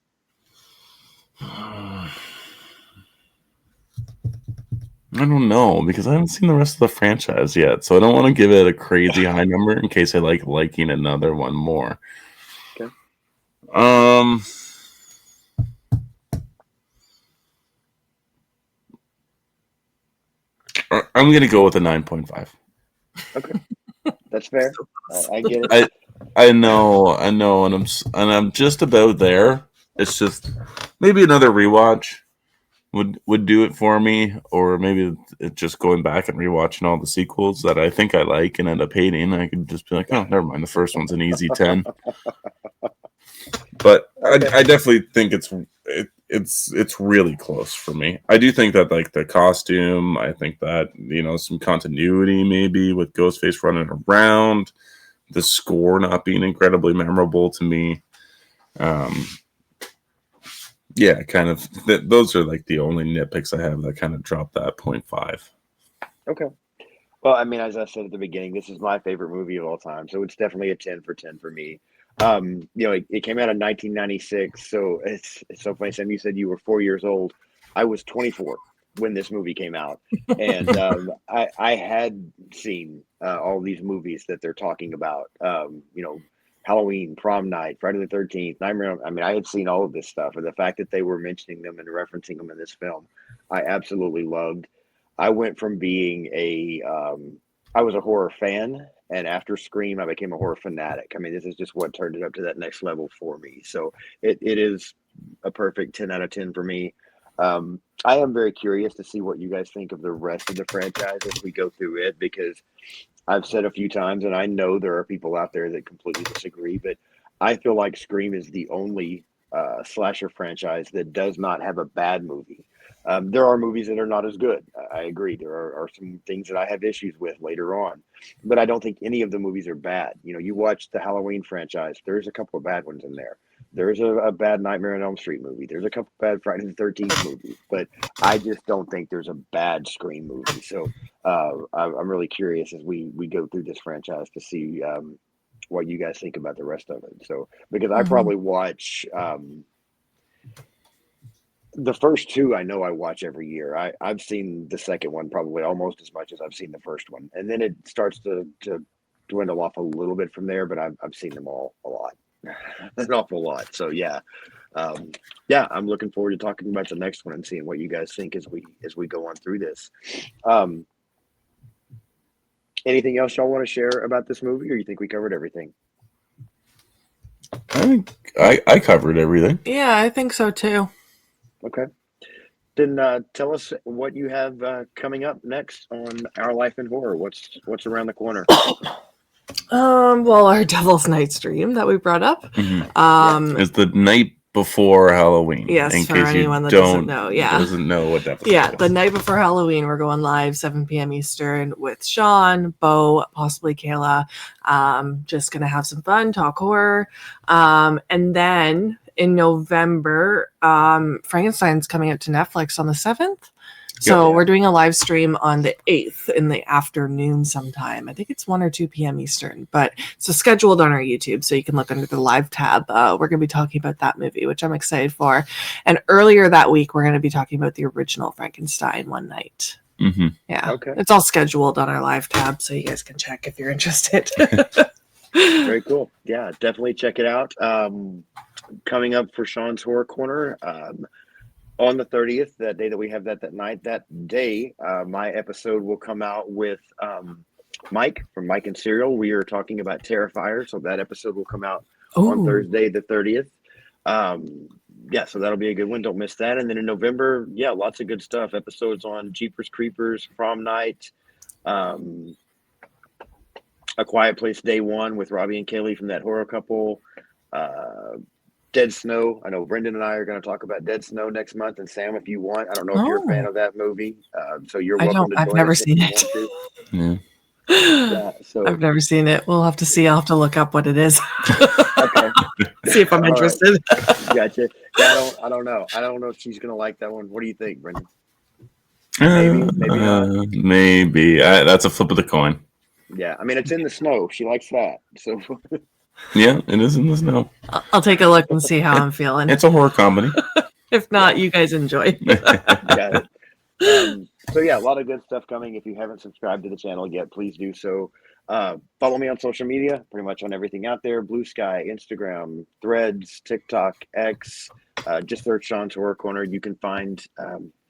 I don't know because I haven't seen the rest of the franchise yet, so I don't want to give it a crazy high number in case I like liking another one more. Okay. I'm gonna go with a 9.5. Okay, that's fair. I get it. I know, and I'm just about there. It's just maybe another rewatch would do it for me, or maybe it just going back and rewatching all the sequels that I think I like and end up hating. I could just be like, oh, never mind. The first one's an easy 10. But I definitely think it's really close for me. I do think that like the costume, I think that some continuity maybe with Ghostface running around, the score not being incredibly memorable to me. Yeah, kind of. Those are like the only nitpicks I have that kind of drop that 0.5. Okay. Well, I mean, as I said at the beginning, this is my favorite movie of all time, so it's definitely a 10 for 10 for me. It came out in 1996, so it's so funny. Sam, you said you were 4 years old. I was 24 when this movie came out, and I had seen all these movies that they're talking about. Halloween, Prom Night, Friday the 13th, Nightmare. I mean, I had seen all of this stuff, and the fact that they were mentioning them and referencing them in this film, I absolutely loved. I went from being I was a horror fan, and after Scream, I became a horror fanatic. I mean, this is just what turned it up to that next level for me. So it is a perfect 10 out of 10 for me. I am very curious to see what you guys think of the rest of the franchise as we go through it, because I've said a few times, and I know there are people out there that completely disagree, but I feel like Scream is the only slasher franchise that does not have a bad movie. There are movies that are not as good. I agree. There are some things that I have issues with later on, but I don't think any of the movies are bad. You watch the Halloween franchise, there's a couple of bad ones in there. There's a bad Nightmare on Elm Street movie. There's a couple of bad Friday the 13th movies, but I just don't think there's a bad Scream movie. So I'm really curious as we go through this franchise to see what you guys think about the rest of it. So, because I probably watch the first two, I know I watch every year. I've seen the second one probably almost as much as I've seen the first one, and then it starts to dwindle off a little bit from there. But I've seen them all a lot, an awful lot. So yeah, I'm looking forward to talking about the next one and seeing what you guys think as we go on through this. Anything else y'all want to share about this movie, or you think we covered everything? I think I covered everything. Yeah, I think so too. Okay. Then tell us what you have coming up next on Our Life in Horror. What's around the corner? Well, our Devil's Night stream that we brought up. It's the night before Halloween. Yes, in for case anyone you that doesn't know. Yeah. doesn't know what that. Yeah, the night before Halloween, we're going live 7 p.m. Eastern with Sean, Bo, possibly Kayla. Just gonna have some fun, talk horror, and then in November, Frankenstein's coming out to Netflix on the 7th. So we're doing a live stream on the 8th in the afternoon sometime. I think it's 1 or 2 p.m. Eastern, but it's scheduled on our YouTube, so you can look under the live tab. We're going to be talking about that movie, which I'm excited for. And earlier that week, we're going to be talking about the original Frankenstein one night. Mm-hmm. Yeah. Okay. It's all scheduled on our live tab, so you guys can check if you're interested. Very cool. Yeah, definitely check it out. Coming up for Sean's Horror Corner, on the 30th, that day that we have that night, that day, my episode will come out with Mike from Mike and Serial. We are talking about Terrifier, so that episode will come out on Thursday the 30th. Yeah, so that'll be a good one. Don't miss that. And then in November, yeah, lots of good stuff. Episodes on Jeepers Creepers, Prom Night, A Quiet Place Day One with Robbie and Kaylee from That Horror Couple, Dead Snow. I know Brendan and I are going to talk about Dead Snow next month. And Sam, if you want, I don't know if you're a fan Oh, of that movie, so you're I welcome don't. to I've join never us if seen you it. want to. Yeah. Yeah, so I've never seen it. We'll have to see. I'll have to look up what it is. okay, See if I'm all right, interested. gotcha. Yeah, I don't know. I don't know if she's going to like that one. What do you think, Brendan? Maybe, maybe not. Maybe. That's a flip of the coin. Yeah, I mean, it's in the snow. She likes that. So Yeah, it is in the snow. I'll take a look and see how I'm feeling. It's a horror comedy. If not, you guys enjoy. got it. So yeah, a lot of good stuff coming. If you haven't subscribed to the channel yet, please do so. Follow me on social media, pretty much on everything out there: Blue Sky, Instagram, Threads, TikTok, X. Just search Sean's Horror Corner. You can find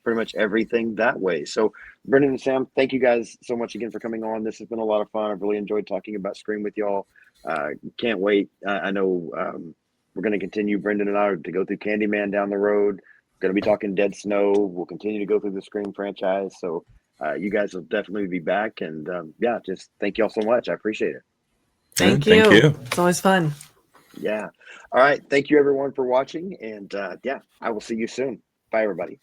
pretty much everything that way. So, Brendan and Sam, thank you guys so much again for coming on. This has been a lot of fun. I've really enjoyed talking about Scream with y'all. Can't wait. I know we're going to continue, Brendan and I, to go through Candyman down the road. Going to be talking Dead Snow. We'll continue to go through the Scream franchise. So you guys will definitely be back. And yeah, just thank y'all so much. I appreciate it. Thank Thank you. you. It's always fun. Yeah. All right. Thank you, everyone, for watching. And yeah, I will see you soon. Bye, everybody.